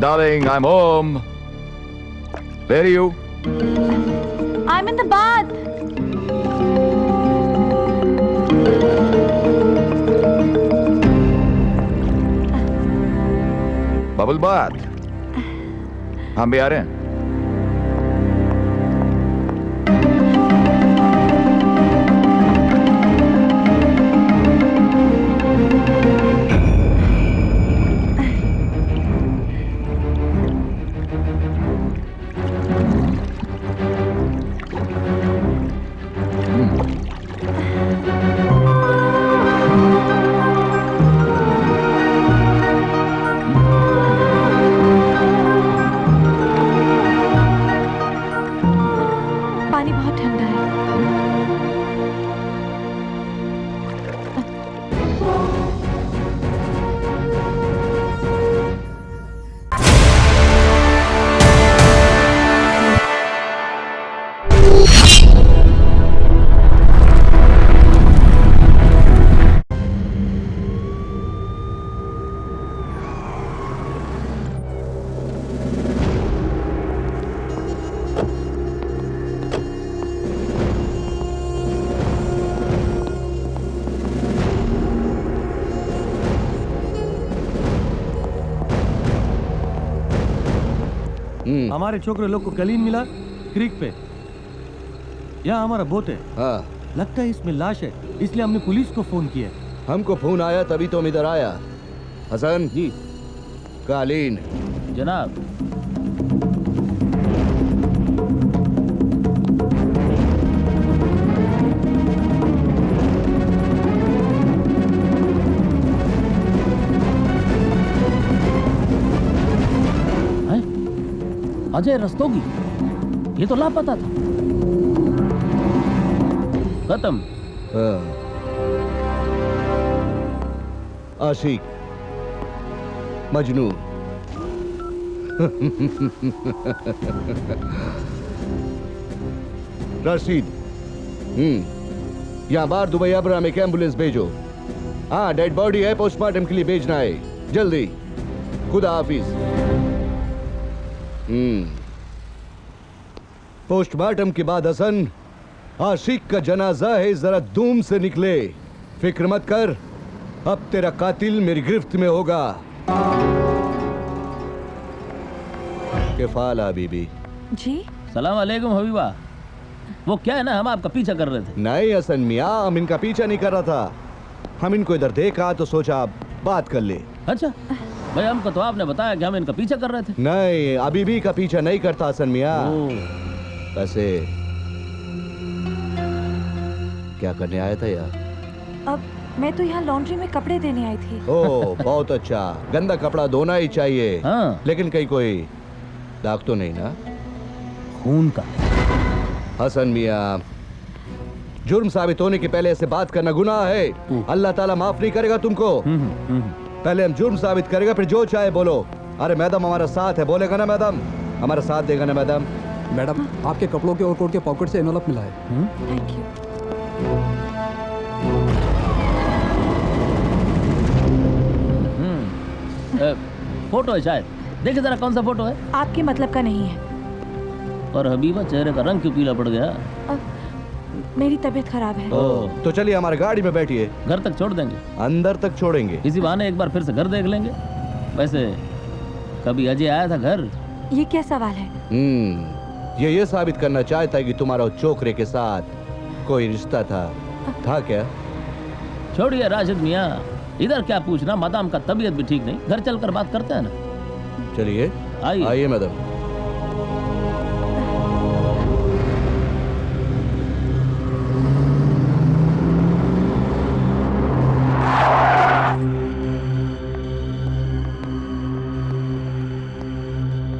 Darling, I'm home. Where are you? I'm in the bath. Bubble bath. हम भी आ रहे हैं. पानी बहुत ठंडा है. हमारे छोकरे लोग को कलीन मिला क्रीक पे. यहाँ हमारा बोट है. हाँ, लगता है इसमें लाश है, इसलिए हमने पुलिस को फोन किया. हमको फोन आया तभी तो हम इधर आया. हसन जी कालीन. जनाब. अजय रस्तोगी, ये तो लापता था. खत्म. हाँ. आशिक, मजनू. रशीद. यहाँ बाहर दुबई आबरा में एक एम्बुलेंस भेजो. हाँ, डेड बॉडी है, पोस्टमार्टम के लिए भेजना है जल्दी. खुदा हाफिज. पोस्टमार्टम के बाद हसन, आशिक का जनाजा है, जरा धूम से निकले. फिक्र मत कर, अब तेरा कातिल मेरी गिरफ्त में होगा. केफाला बीबी. जी सलाम अलैकुम हबीबा. वो क्या है ना, हम आपका पीछा कर रहे थे. नहीं हसन मियाँ, हम इनका पीछा नहीं कर रहा था. हम इनको इधर देखा तो सोचा आप बात कर ले. अच्छा भाई, हमको तो आपने बताया कि हम इनका पीछा कर रहे थे. नहीं, अभी भी का पीछा नहीं करता हसन मियाँ. वैसे क्या करने आया था यार? अब मैं तो यहाँ लॉन्ड्री में कपड़े देने आई थी. ओह बहुत अच्छा. गंदा कपड़ा धोना ही चाहिए. हाँ. लेकिन कहीं कोई दाग तो नहीं ना? खून का. हसन मियाँ, जुर्म साबित होने के पहले ऐसे बात करना गुनाह है. अल्लाह ताला माफ नहीं करेगा तुमको. पहले हम जुर्म साबित करेगा, फिर जो चाहे बोलो. अरे मैडम हमारा साथ है, बोलेगा ना मैडम? हमारा साथ देगा ना मैडम? मैडम, आपके कपड़ों के और कोट के पॉकेट से एनवलप मिला है. Thank you. फोटो है शायद. देखिए जरा कौन सा फोटो है. आपके मतलब का नहीं है. और हबीबा, चेहरे का रंग क्यों पीला पड़ गया? मेरी तबीयत खराब है. तो चलिए हमारे गाड़ी में बैठिए. घर तक छोड़ देंगे. अंदर तक छोड़ेंगे. इसी बहाने एक बार फिर से घर देख लेंगे. वैसे कभी अजय आया था घर? ये क्या सवाल है? ये साबित करना चाहता है कि तुम्हारा उस छोकरे के साथ कोई रिश्ता था क्या? छोड़िए राशिद मियाँ, इधर क्या पूछना. मादाम का तबीयत भी ठीक नहीं, घर चलकर बात करते हैं ना. चलिए आइए मैडम.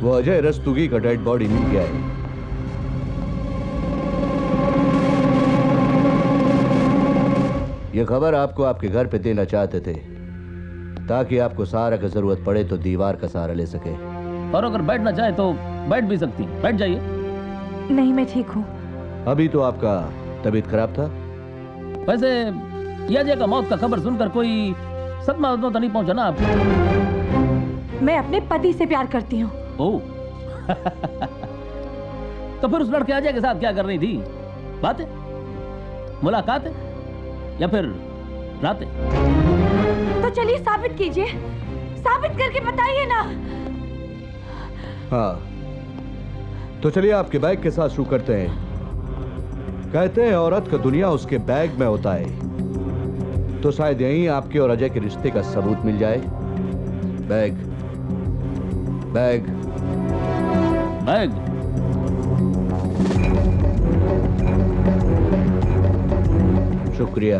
वो अजय रस्तोगी का डेड बॉडी मिल गया है. ये खबर आपको आपके घर पे देना चाहते थे ताकि आपको सहारा की जरूरत पड़े तो दीवार का सहारा ले सके. और अगर बैठना चाहे तो बैठ भी सकती. बैठ जाइए. नहीं, मैं ठीक हूँ. अभी तो आपका तबीयत खराब था. वैसे अजय का मौत का खबर सुनकर कोई सदमा तो नहीं पहुंचा ना आपको? मैं अपने पति से प्यार करती हूँ। ओह तो फिर उस लड़के अजय के साथ क्या कर रही थी? बातें, मुलाकातें या फिर रातें? तो चलिए साबित कीजिए, साबित करके बताइए ना। हाँ, तो चलिए आपके बैग के साथ शुरू करते हैं। कहते हैं औरत का दुनिया उसके बैग में होता है, तो शायद यहीं आपके और अजय के रिश्ते का सबूत मिल जाए। Bag bag bag. शुक्रिया।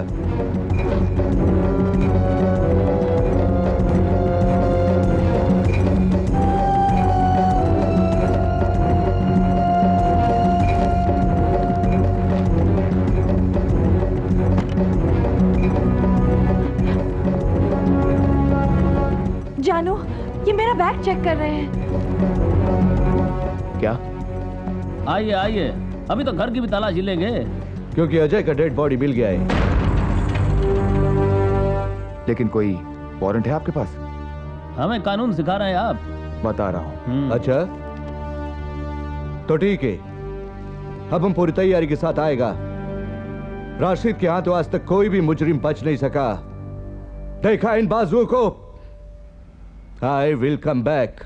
जानू, ये मेरा बैग चेक कर रहे हैं। क्या? आइए आइए, अभी तो घर की भी तलाशी लेंगे। क्योंकि अजय का डेड बॉडी मिल गया है। लेकिन कोई वारंट है आपके पास? हमें कानून सिखा रहे हैं आप? बता रहा हूँ। अच्छा, तो ठीक है, अब हम पूरी तैयारी के साथ आएगा। राशिद के हाथों आज तक कोई भी मुजरिम बच नहीं सका। देखा इन बाजुओं को? I will come back.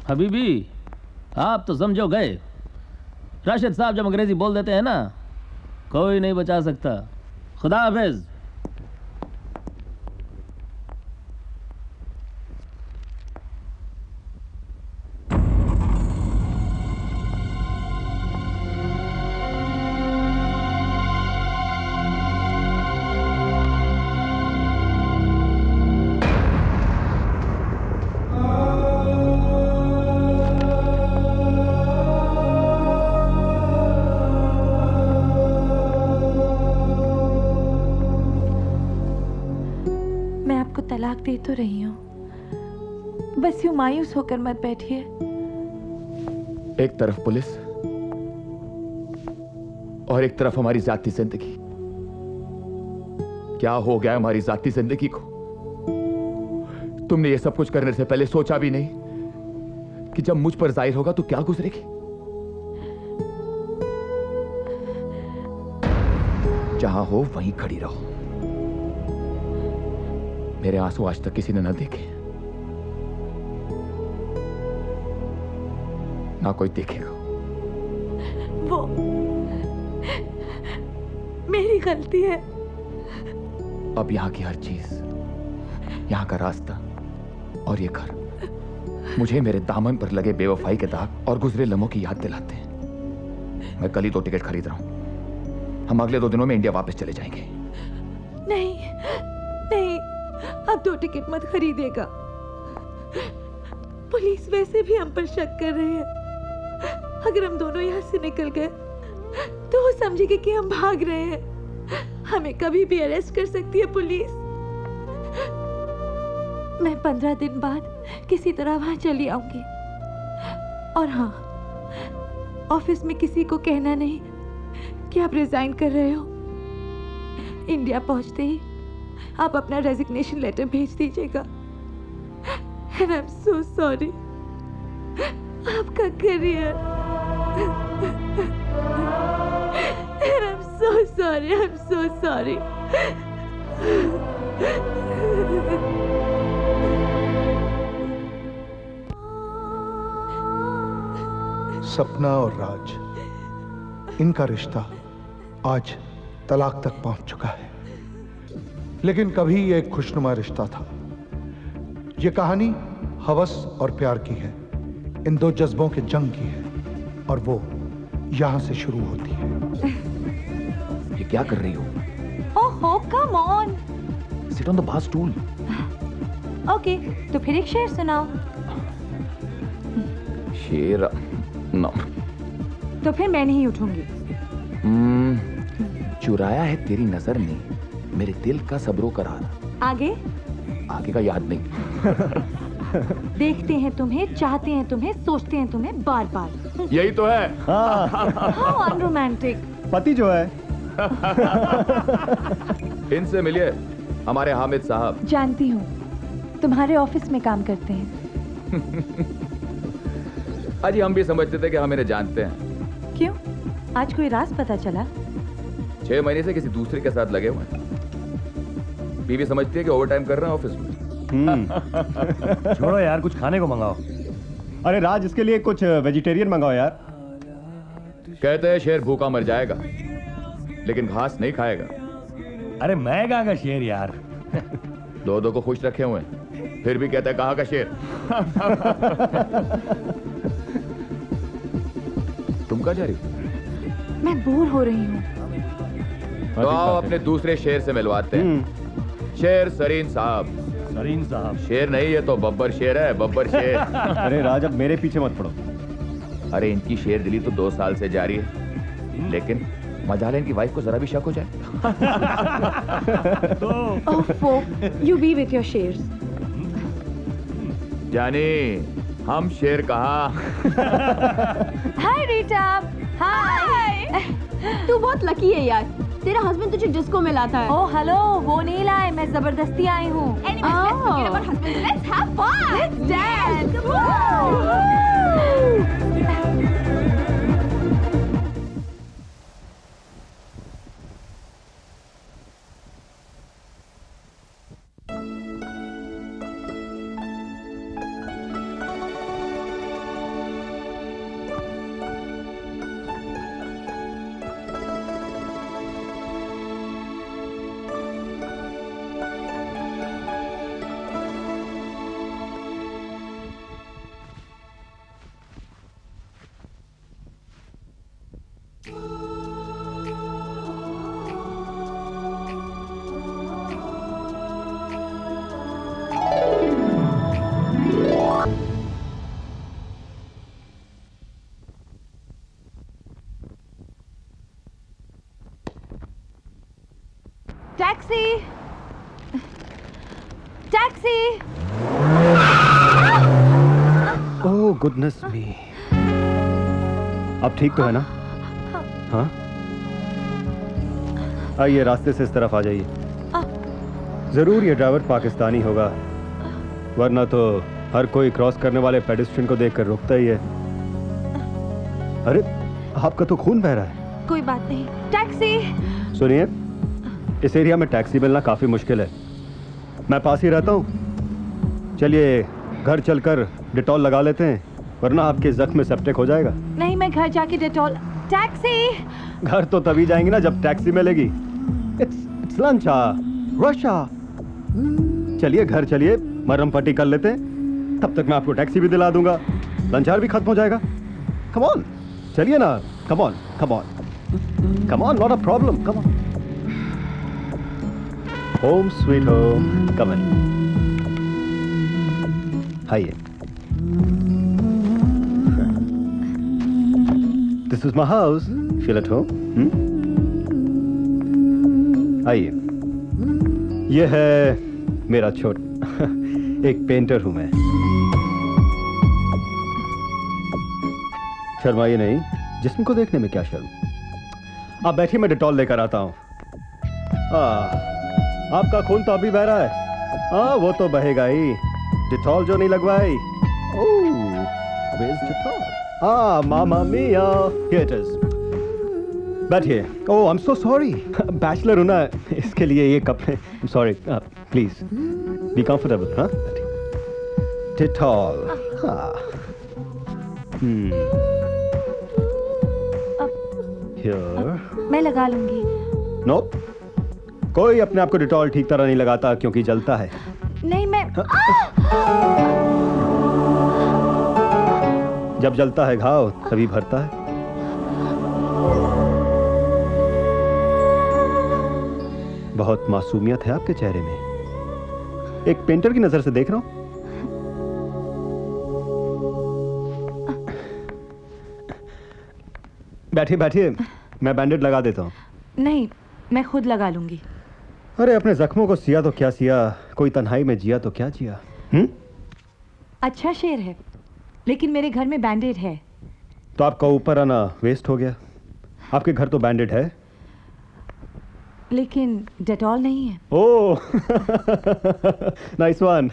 Habibi, आप तो समझो गए। राशिद साहब जब अंग्रेजी बोल देते हैं ना, कोई नहीं बचा सकता। खुदा हाफिज। तलाक दे तो रही हूँ, बस यूं मायूस होकर मत बैठिए। एक तरफ पुलिस और एक तरफ हमारी जाती जिंदगी। क्या हो गया हमारी जाती जिंदगी को? तुमने ये सब कुछ करने से पहले सोचा भी नहीं कि जब मुझ पर जाहिर होगा तो क्या गुजरेगी? जहां हो वहीं खड़ी रहो। मेरे आंसू आज तक किसी ने न देखे, ना कोई देखेगा। वो मेरी गलती है। अब यहां की हर चीज, यहां का रास्ता और ये घर मुझे मेरे दामन पर लगे बेवफाई के दाग और गुजरे लम्हों की याद दिलाते हैं। मैं कल ही 2 टिकट खरीद रहा हूं। हम अगले 2 दिनों में इंडिया वापस चले जाएंगे। नहीं नहीं, अब 2 टिकट मत खरीदेगा। पुलिस वैसे भी हम पर शक कर रहे हैं। अगर हम दोनों यहाँ से निकल गए तो वो समझेगी कि हम भाग रहे हैं। हमें कभी भी अरेस्ट कर सकती है पुलिस। मैं 15 दिन बाद किसी तरह वहां चली आऊंगी। और हाँ, ऑफिस में किसी को कहना नहीं कि आप रिजाइन कर रहे हो। इंडिया पहुंचते ही आप अपना रेजिग्नेशन लेटर भेज दीजिएगा। And I'm so sorry। आपका career. And I'm so sorry, I'm so sorry। सपना और राज, इनका रिश्ता आज तलाक तक पहुंच चुका है। लेकिन कभी ये एक खुशनुमा रिश्ता था। ये कहानी हवस और प्यार की है, इन 2 जज्बों के जंग की है, और वो यहां से शुरू होती है। ये क्या कर रही हो? ओहो, come on. Sit on the bar stool. Okay, तो फिर एक शेर सुनाओ। शेर? नो। तो फिर मैं नहीं उठूंगी। चुराया है तेरी नजर ने मेरे दिल का सब्रो करार। आगे? आगे का याद नहीं। देखते हैं तुम्हें, चाहते हैं तुम्हें, सोचते हैं तुम्हें बार बार। यही तो है। How unromantic. पति जो है। इनसे मिलिए, हमारे हामिद साहब। जानती हूँ, तुम्हारे ऑफिस में काम करते हैं। अजी हम भी समझते थे कि हम इन्हें जानते हैं। क्यों? आज कोई राज पता चला? 6 महीने से किसी दूसरे के साथ लगे हुए हैं। बीवी समझती है कि ओवर टाइम कर रहे हैं ऑफिस में। छोड़ो यार, कुछ खाने को मंगाओ। अरे राज, इसके लिए कुछ वेजिटेरियन मंगाओ यार। कहते हैं शेर भूखा मर जाएगा लेकिन घास नहीं खाएगा। अरे मैं कहाँ का शेर यार। दो को खुश रखे हुए हैं, फिर भी कहता है कहाँ का शेर। तुम कहाँ जा रही हो? मैं बोर हो रही हूँ। तो आओ अपने दूसरे शेर से मिलवाते हैं। शेर सरीन साहब। सरीन साहब? शेर नहीं है तो बब्बर शेर है, बब्बर शेर। अरे राज, अब मेरे पीछे मत पड़ो। अरे इनकी शेर दिली तो 2 साल से जारी है, लेकिन मजाल है इनकी वाइफ को जरा भी शक हो जाए। ओफो, you be with your shares. जानी, हम शेर कहाँ? हाय रीटा। हाय। तू बहुत लकी है यार, तेरा हस्बैंड तुझे डिस्को में लाता है। ओह हेलो, वो नहीं लाए, मैं जबरदस्ती आई हूँ। Anyways, let's forget about husband. Let's have fun. Let's dance. Come on. Taxi, taxi. Oh goodness me. अब ठीक तो है ना? हाँ, आइए रास्ते से इस तरफ आ जाइए। जरूर ये ड्राइवर पाकिस्तानी होगा, वरना तो हर कोई क्रॉस करने वाले पेडेस्ट्रियन को देखकर रुकता ही है। अरे आपका तो खून बह रहा है। कोई बात नहीं। टैक्सी। सुनिए, इस एरिया में टैक्सी मिलना काफी मुश्किल है। मैं पास ही रहता हूँ। चलिए घर चलकर डिटॉल लगा लेते हैं, वरना आपके जख्म सेप्टिक हो जाएगा। नहीं, मैं घर जाके डिटॉल। टैक्सी। घर तो तभी जाएंगे ना जब टैक्सी मिलेगी। It's lunch rush. चलिए घर चलिए, मरहम पट्टी कर लेते हैं, तब तक मैं आपको टैक्सी भी दिला दूंगा, लंच आवर भी खत्म हो जाएगा। कम ऑन, चलिए ना। Come on, come on, come on, not a problem, come on. Home sweet home, come in. आइए। This is my house, feel at home. आइए, ये है मेरा छोट एक पेंटर हूं मैं। शर्माइए नहीं, जिस्म को देखने में क्या शर्म। आप बैठिए, मैं डिटॉल लेकर आता हूं। आपका खून तो अभी बह रहा है। वो तो बहेगा ही, डिटॉल जो नहीं लगवाई। Oh, where's Dettol? मामा मिया, here it is। बैठिए। Oh, I am so sorry, bachelor हूं ना, इसके लिए ये कपड़े। Sorry, please be comfortable. हाँ, डिटॉल। Here। मैं लगा लूंगी। नो, कोई अपने आप को डिटॉल ठीक तरह नहीं लगाता क्योंकि जलता है। नहीं, मैं जब जलता है घाव तभी भरता है। बहुत मासूमियत है आपके चेहरे में, एक पेंटर की नजर से देख रहा हूं। बैठिए बैठिए, मैं बैंडेड लगा देता हूं। नहीं, मैं खुद लगा लूंगी। अरे अपने जख्मों को सिया तो क्या सिया, कोई तन्हाई में जिया तो क्या जिया। अच्छा शेर है, लेकिन मेरे घर में बैंडेड है। तो आपका ऊपर आना वेस्ट हो गया। आपके घर तो बैंडेड है, लेकिन डेटॉल नहीं है। Oh nice one.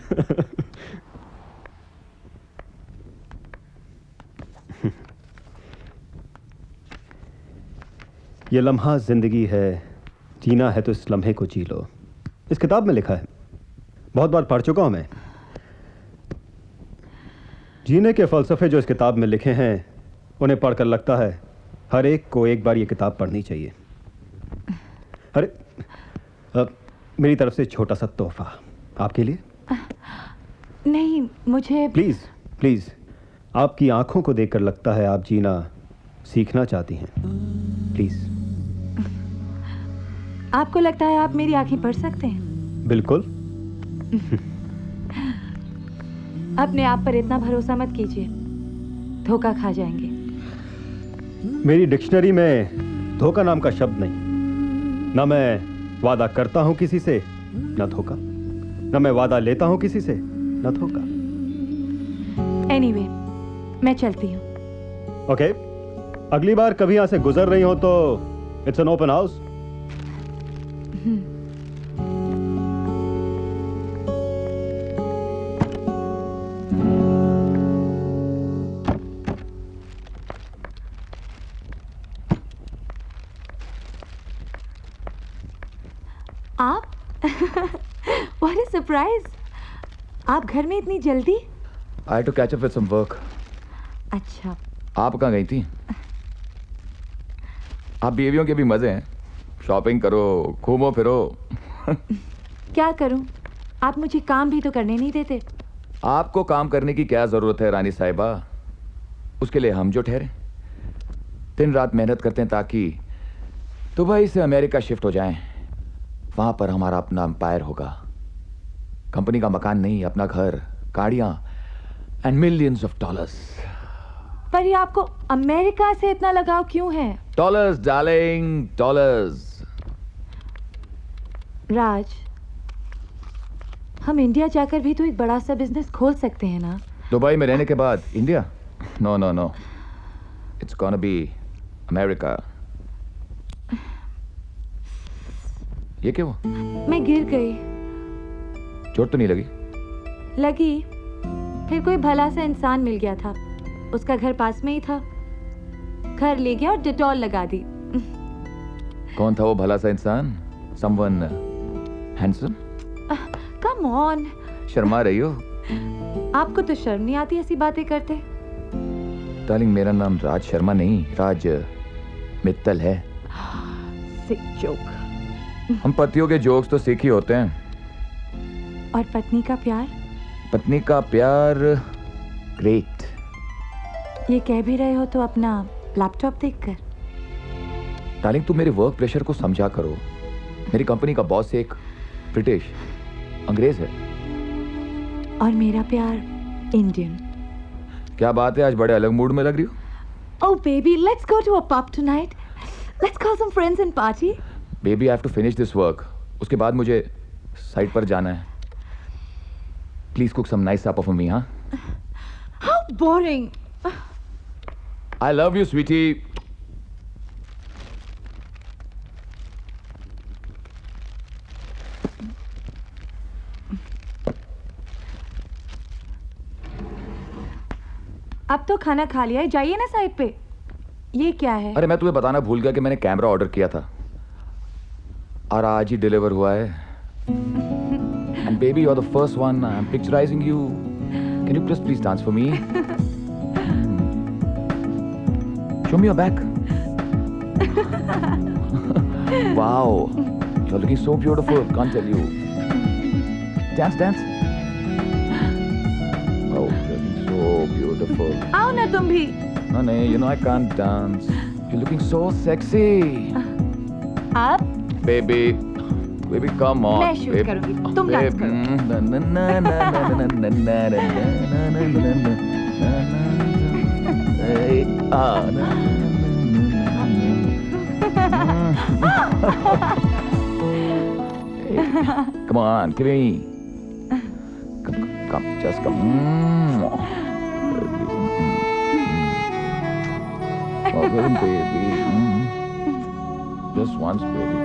ये लम्हा जिंदगी है, जीना है तो इस लम्हे को जी लो। इस किताब में लिखा है, बहुत बार पढ़ चुका हूं मैं। जीने के फलसफे जो इस किताब में लिखे हैं, उन्हें पढ़कर लगता है हर एक को एक बार ये किताब पढ़नी चाहिए। अरे मेरी तरफ से छोटा सा तोहफा आपके लिए। नहीं, मुझे प्लीज प्लीज, आपकी आंखों को देखकर लगता है आप जीना सीखना चाहती हैं। प्लीज। आपको लगता है आप मेरी आंखें पढ़ सकते हैं? बिल्कुल। अपने आप पर इतना भरोसा मत कीजिए, धोखा खा जाएंगे। मेरी डिक्शनरी में धोखा नाम का शब्द नहीं। ना मैं वादा करता हूं किसी से, ना धोखा। ना मैं वादा लेता हूं किसी से, ना धोखा। एनीवे, मैं चलती हूँ। ओके, अगली बार कभी यहां से गुजर रही हो तो इट्स एन ओपन हाउस। आप व्हाट अ सरप्राइज! आप घर में इतनी जल्दी? I had to catch up with some work. अच्छा, आप कहाँ गई थी? आप बीवियों के भी मजे हैं, शॉपिंग करो, घूमो फिरो। क्या करूं? आप मुझे काम भी तो करने नहीं देते। आपको काम करने की क्या जरूरत है रानी साहिबा? उसके लिए हम जो ठहरे, दिन रात मेहनत करते हैं ताकि दुबई से अमेरिका शिफ्ट हो जाएं। वहां पर हमारा अपना एम्पायर होगा। कंपनी का मकान नहीं, अपना घर, गाड़ियां एंड मिलियंस ऑफ डॉलर्स। पर ये आपको अमेरिका से इतना लगाव क्यों है? Dollars darling, dollars. राज, हम इंडिया जाकर भी तो एक बड़ा सा बिजनेस खोल सकते हैं ना? दुबई में रहने के बाद India? No no no, it's gonna be America. ये क्या हुआ? मैं गिर गई। चोट तो नहीं लगी? लगी, फिर कोई भला सा इंसान मिल गया था। उसका घर पास में ही था, घर ले गया और डेटॉल लगा दी। कौन था वो भला सा इंसान? Someone handsome? Come on, Sharma रही हो? आपको तो शर्म नहीं आती ऐसी बातें करते? डार्लिंग, मेरा नाम राज शर्मा नहीं, राज मित्तल है। सिक जोक। हम पतियों के जोक्स तो सीख ही होते हैं। और पत्नी का प्यार? पत्नी का प्यार ग्रेट। ये कह भी रहे हो तो अपना लैपटॉप देखकर। डार्लिंग, तुम मेरे वर्क प्रेशर को समझा करो। मेरी कंपनी का बॉस एक ब्रिटिश अंग्रेज है। और मेरा प्यार इंडियन। क्या बात है, आज बड़े अलग मूड में लग रही हो। Oh baby, let's go to a pub tonight. Let's call some friends and party. Baby, I have to finish this work. उसके बाद मुझे साइट पर जाना है। Please cook some nice supper for me. हाँ? How boring. I love you sweetie. अब तो खाना खा लिया है, जाइए ना साइड पे। ये क्या है? अरे मैं तुम्हें बताना भूल गया कि मैंने कैमरा ऑर्डर किया था और आज ही डिलीवर हुआ है। And baby, you are the first one. I am picturising you. Can you please dance for me? Show me your back. Wow, you are looking so beautiful, can't tell you. Dance dance. Oh, you're looking so beautiful. आओ ना तुम भी। No, you know I can't dance. You're looking so sexy. आप? Baby, come on. मैं shoot करूंगी, तुम dance करो। Come on, give me. Come, just come. Oh, baby. Just once, baby.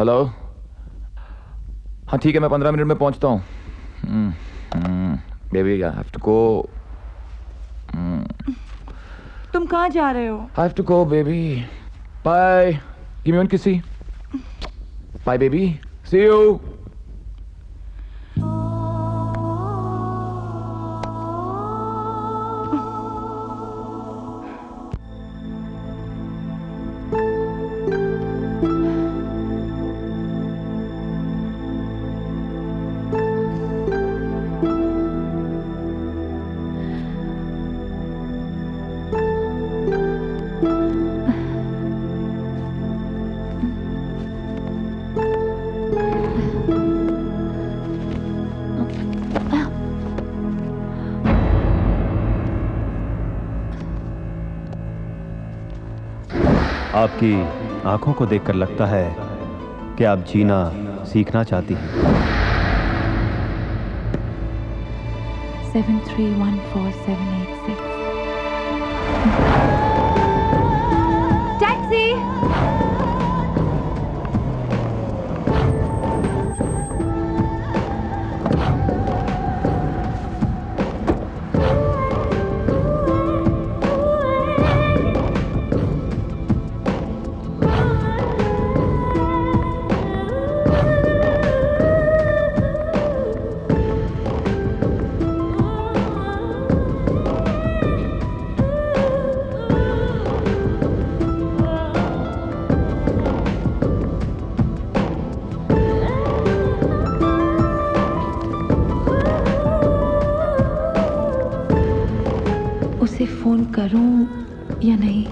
Hello. हाँ ठीक है, मैं 15 मिनट में पहुंचता हूँ। Baby I have to go. तुम कहाँ जा रहे हो? I have to go, baby. Bye. Give me one kissy. Bye, baby. See you. आपकी आंखों को देखकर लगता है कि आप जीना सीखना चाहती हैं। 7314786। टैक्सी। उसे फोन करूं या नहीं?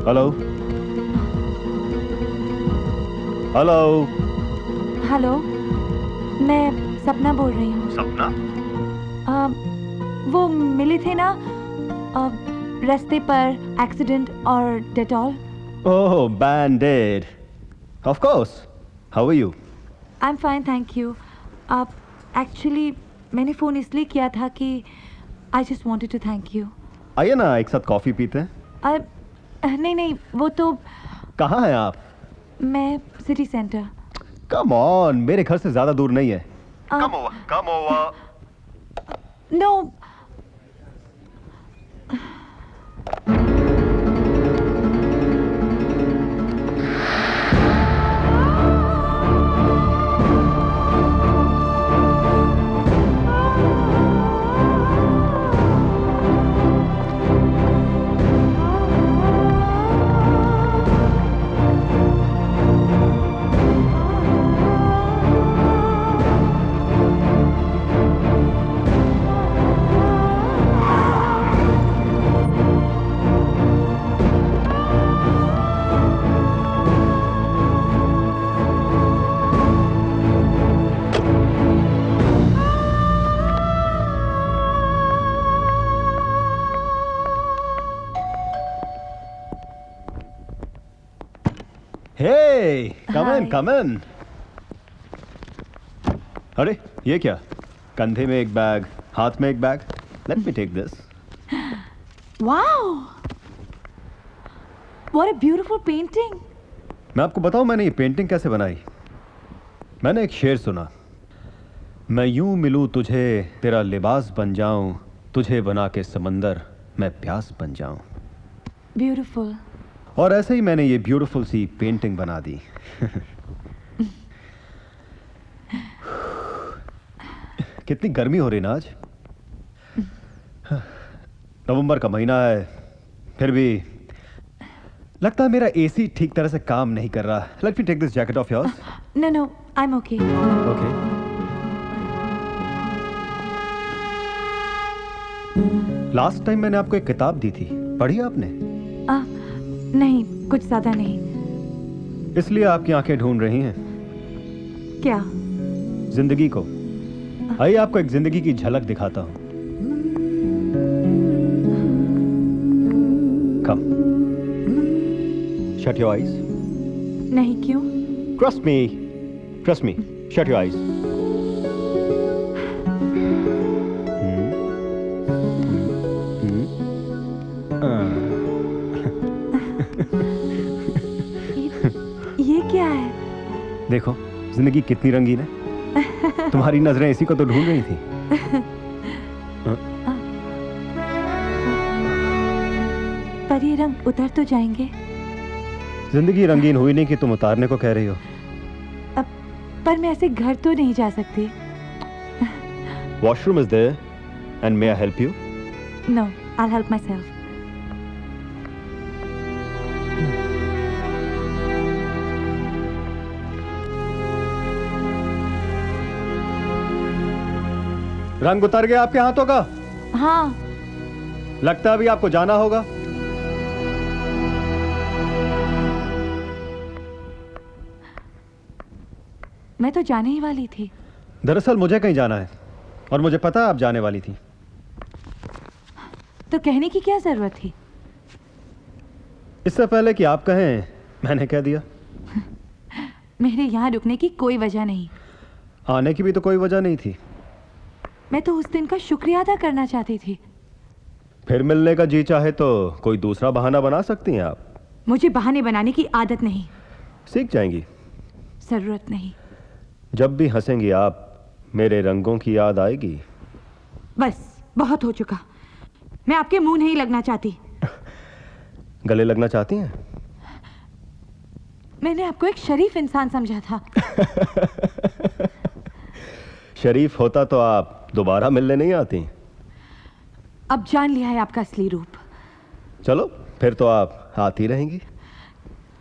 हेलो। हेलो। हेलो, मैं सपना बोल रही हूँ। सपना? वो मिले थे ना रास्ते पर, एक्सीडेंट और Dettol. Oh, Band-Aid. Of course. How are you? I am fine, thank you. Actually मैंने फ़ोन इसलिए किया था कि I just wanted to thank you. आइए ना, एक साथ कॉफ़ी पीते हैं। नहीं, वो तो। कहाँ हैं आप? मैं सिटी सेंटर। कम ऑन, मेरे घर से ज़्यादा दूर नहीं है। Come over. No. Hey, come in. अरे ये क्या? कंधे में एक बैग, हाथ में एक bag. Let me take this. Wow! What a beautiful painting. मैं आपको बताऊं मैंने ये पेंटिंग कैसे बनाई? मैंने एक शेर सुना। मैं यूं मिलूं तुझे, तेरा लिबास बन जाऊं, तुझे बना के समंदर मैं प्यास बन जाऊं। Beautiful. और ऐसे ही मैंने ये ब्यूटीफुल सी पेंटिंग बना दी। कितनी गर्मी हो रही ना आज। नवंबर का महीना है, फिर भी लगता है मेरा एसी ठीक तरह से काम नहीं कर रहा. Let me take this jacket off yours. No, no, I'm okay. Okay. Last time मैंने आपको एक किताब दी थी, पढ़ी आपने? नहीं, कुछ ज्यादा नहीं. इसलिए आपकी आंखें ढूंढ रही हैं क्या? जिंदगी को. आइए आपको एक जिंदगी की झलक दिखाता हूं. कम. Shut your eyes. नहीं, क्यों? Trust me. Trust me. Shut your eyes. ये क्या है? देखो जिंदगी कितनी रंगीन है. तुम्हारी नजरें इसी को तो ढूंढ रही थी. पर ये रंग उतर तो जाएंगे. जिंदगी रंगीन हुई नहीं कि तुम उतारने को कह रही हो. पर मैं ऐसे घर तो नहीं जा सकती. Washroom is there and may I help you? No, I'll help myself. रंग उतर गया आपके हाथों का? हाँ. लगता है अभी आपको जाना होगा. मैं तो जाने ही वाली थी. दरअसल मुझे कहीं जाना है और मुझे पता है आप जाने वाली थी. तो कहने की क्या जरूरत थी? इससे पहले कि आप कहें मैंने कह दिया. मेरे यहाँ रुकने की कोई वजह नहीं. आने की भी तो कोई वजह नहीं थी. मैं तो उस दिन का शुक्रिया अदा करना चाहती थी. फिर मिलने का जी चाहे तो कोई दूसरा बहाना बना सकती हैं आप. मुझे बहाने बनाने की आदत नहीं. सीख जाएंगी. जरूरत नहीं. जब भी हंसेंगी आप मेरे रंगों की याद आएगी. बस बहुत हो चुका. मैं आपके मुंह नहीं लगना चाहती. गले लगना चाहती हैं? मैंने आपको एक शरीफ इंसान समझा था. शरीफ होता तो आप दोबारा मिलने नहीं आती. अब जान लिया है आपका असली रूप. चलो फिर तो आप आती रहेंगी.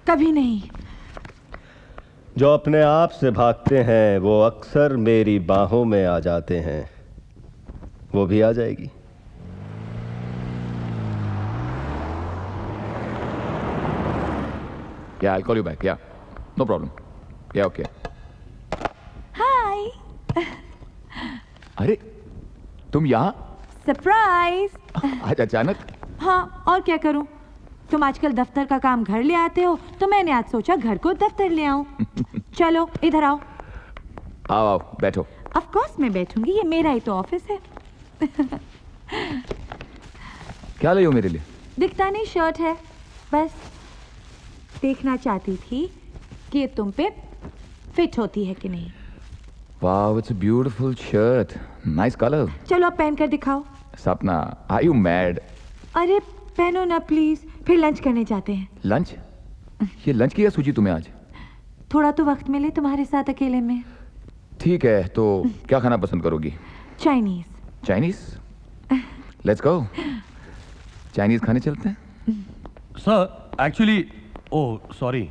कभी नहीं. जो अपने आप से भागते हैं वो अक्सर मेरी बाहों में आ जाते हैं. वो भी आ जाएगी. Yeah, I'll call you back. Yeah, no problem. Yeah, okay. हाय. अरे तुम यहाँ सरप्राइज. आज अचानक? हाँ, और क्या करूं? तुम आजकल दफ्तर का काम घर ले आते हो तो मैंने आज सोचा घर को दफ्तर ले आऊं. चलो इधर आओ. आओ आओ बैठो. ऑफ कोर्स मैं बैठूंगी. ये मेरा ही तो ऑफिस है. क्या लाई हो मेरे लिए? दिखता नहीं शर्ट है. बस देखना चाहती थी कि ये तुम पे फिट होती है कि नहीं. Wow, it's a beautiful shirt. Nice color. चलो अब पहन कर दिखाओ. सपना, are you mad? अरे पहनो ना प्लीज. फिर लंच करने जाते हैं. लंच? ये लंच की क्या सूची तुम्हें आज? थोड़ा तो वक्त मिले तुम्हारे साथ अकेले में. ठीक है, तो क्या खाना पसंद करोगी? Chinese. Chinese? Let's go. Chinese खाने चलते हैं. सर एक्चुअली ओह सॉरी,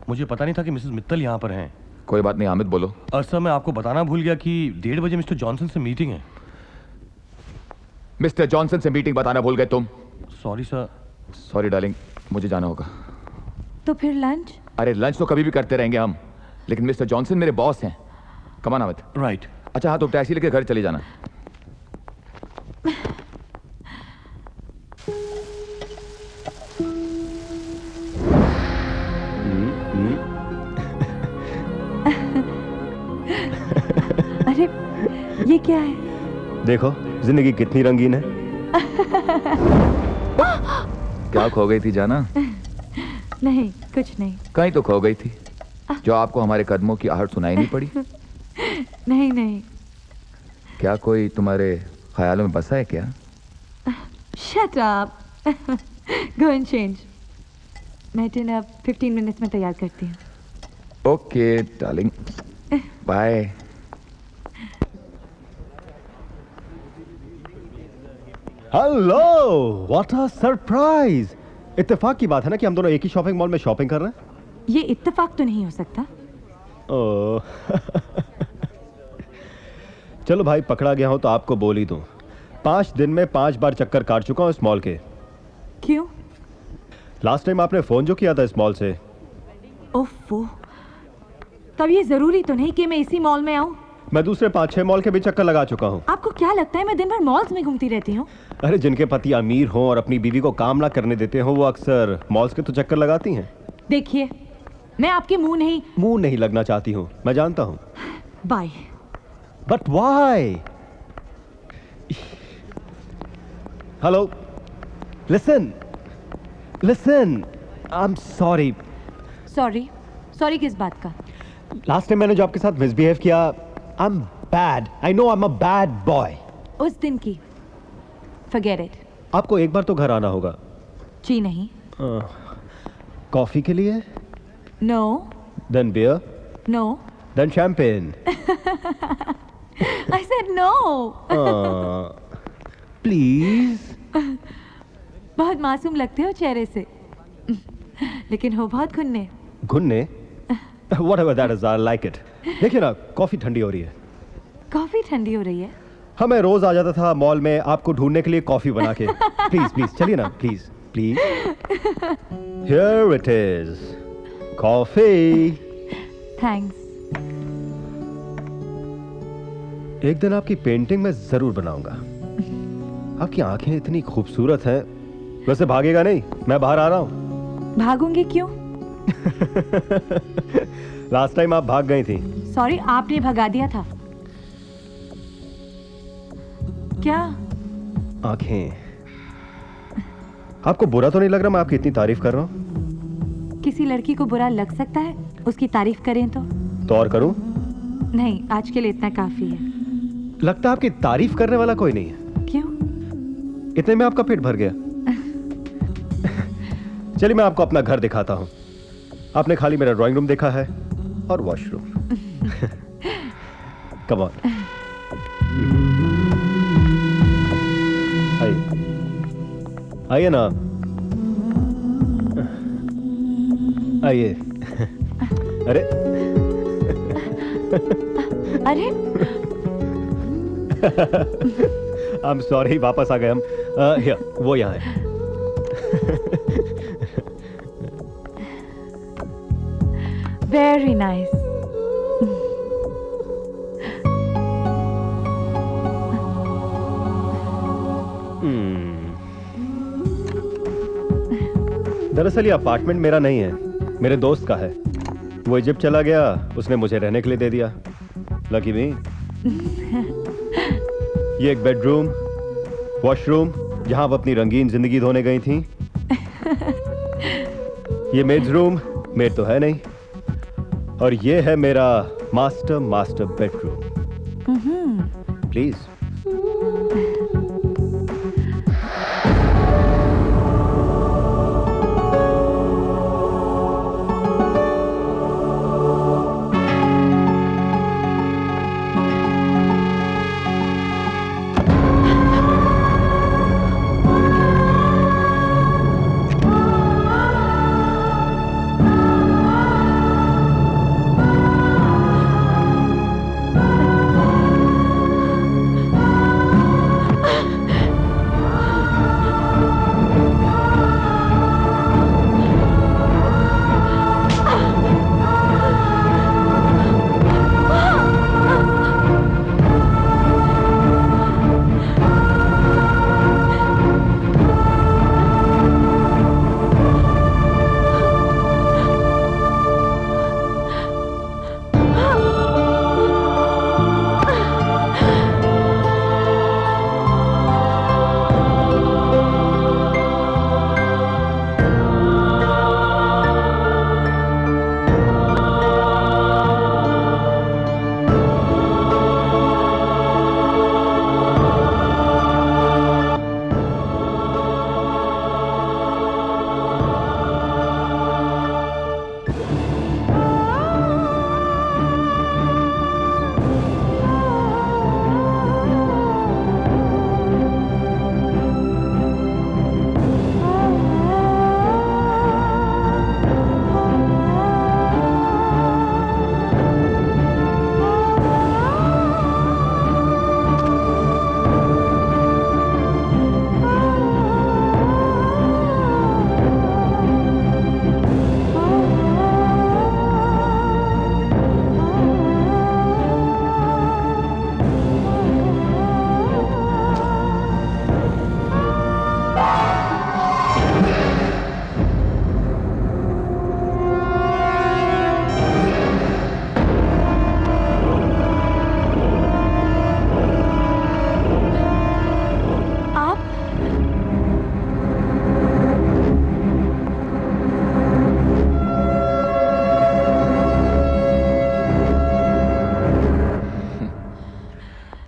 मुझे पता नहीं था कि मिसेस मित्तल यहाँ पर हैं. कोई बात नहीं, हामिद बोलो. सर मैं आपको बताना भूल गया कि 1:30 बजे मिस्टर जॉनसन से मीटिंग है. मिस्टर जॉनसन से मीटिंग बताना भूल गए तुम. Sorry sir. सॉरी डार्लिंग, मुझे जाना होगा. तो फिर लंच? अरे लंच तो कभी भी करते रहेंगे हम, लेकिन मिस्टर जॉनसन मेरे बॉस हैं. Come on Hamid. राइट. अच्छा हाँ, तो टैक्सी लेके घर चले जाना. अरे ये क्या है? देखो जिंदगी कितनी रंगीन है. क्या खो गई थी जाना? नहीं कुछ नहीं. कहीं तो खो गई थी जो आपको हमारे कदमों की आहट सुनाई नहीं पड़ी. नहीं नहीं. क्या कोई तुम्हारे ख्यालों में बसा है क्या? Shut up. Go and change. मैं डिनर 15 मिनट्स में तैयार करती हूँ. Okay darling, bye. Hello, what a surprise. इत्तेफाक की बात है ना कि हम दोनों एक ही शॉपिंग मॉल में शॉपिंग कर रहे हैं। ये इत्तेफाक तो नहीं हो सकता। ओह चलो भाई, पकड़ा गया हूं तो आपको बोल ही दूं, 5 दिन में 5 बार चक्कर काट चुका हूं इस मॉल के। क्यों? लास्ट टाइम आपने फोन जो किया था इस मॉल से। ओफो, तब ये जरूरी तो नहीं कि मैं इसी मॉल में आऊं। मैं दूसरे 5-6 मॉल के भी चक्कर लगा चुका हूं। आपको क्या लगता है मैं दिन भर मॉल्स में घूमती रहती हूँ? अरे जिनके पति अमीर हों और अपनी बीवी को काम ना करने देते हो, वो अक्सर मॉल्स के तो चक्कर लगाती हैं। देखिए, मैं आपके मुंह नहीं लगना चाहती हूँ, मैं जानता हूँ। Bye. But why? Hello, listen, I am sorry. Sorry किस बात का? लास्ट टाइम मैंने जो आपके साथ मिसबिहेव किया, I am bad, I know I am a bad boy. उस दिन की फॉरगेट इट। आपको एक बार तो घर आना होगा। जी नहीं। कॉफी के लिए? No. Then beer? No. Then champagne? I said no. Please. बहुत मासूम लगते हो चेहरे से, लेकिन हो बहुत घुन्ने। घुन्ने? Whatever that is, I like it. देखिए ना, कॉफी ठंडी हो रही है। कॉफी ठंडी हो रही है? हाँ, मैं रोज आ जाता था मॉल में आपको ढूंढने के लिए कॉफी बना के। प्लीज चलिए ना, please. Here it is, coffee. Thanks. एक दिन आपकी पेंटिंग मैं जरूर बनाऊंगा। आपकी आंखें इतनी खूबसूरत हैं। वैसे भागेगा नहीं, मैं बाहर आ रहा हूं। भागूंगी क्यों? लास्ट टाइम आप भाग गई थी। सॉरी, आपने भगा दिया था। क्या? आंखें। आपको बुरा तो नहीं लग रहा मैं आपकी इतनी तारीफ कर रहा हूं? किसी लड़की को बुरा लग सकता है उसकी तारीफ करें तो और करूं? नहीं, आज के लिए इतना काफी है। लगता है आपकी तारीफ करने वाला कोई नहीं है। क्यों? इतने में आपका पेट भर गया। चलिए मैं आपको अपना घर दिखाता हूं। आपने खाली मेरा ड्राइंग रूम देखा है और वॉशरूम। कम ऑन, आइए ना, आइए। अरे अरे आई एम सॉरी, वापस आ गए हम। वो यहाँ है। Very nice. दरअसल ये अपार्टमेंट मेरा नहीं है, मेरे दोस्त का है। वो इजिप्ट चला गया, उसने मुझे रहने के लिए दे दिया। लकी मी। ये एक बेडरूम, वॉशरूम जहां वो अपनी रंगीन जिंदगी धोने गई थी। ये मेड्स रूम, मेड तो है नहीं। और ये है मेरा मास्टर बेडरूम। प्लीज।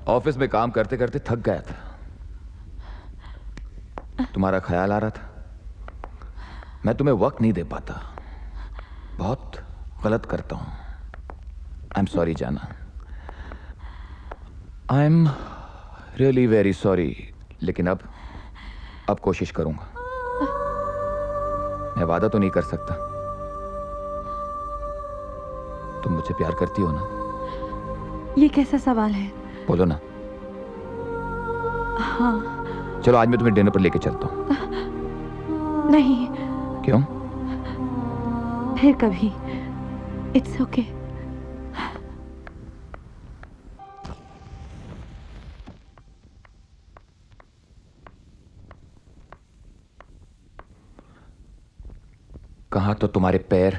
ऑफिस में काम करते करते थक गया था। तुम्हारा ख्याल आ रहा था। मैं तुम्हें वक्त नहीं दे पाता। बहुत गलत करता हूं। आई एम सॉरी जाना। I am really very sorry. लेकिन अब कोशिश करूंगा। मैं वादा तो नहीं कर सकता। तुम मुझसे प्यार करती हो ना? ये कैसा सवाल है? बोलो ना। हाँ। चलो आज मैं तुम्हें डिनर पर लेके चलता हूँ। नहीं। क्यों? फिर कभी। It's okay. कहा तो तुम्हारे पैर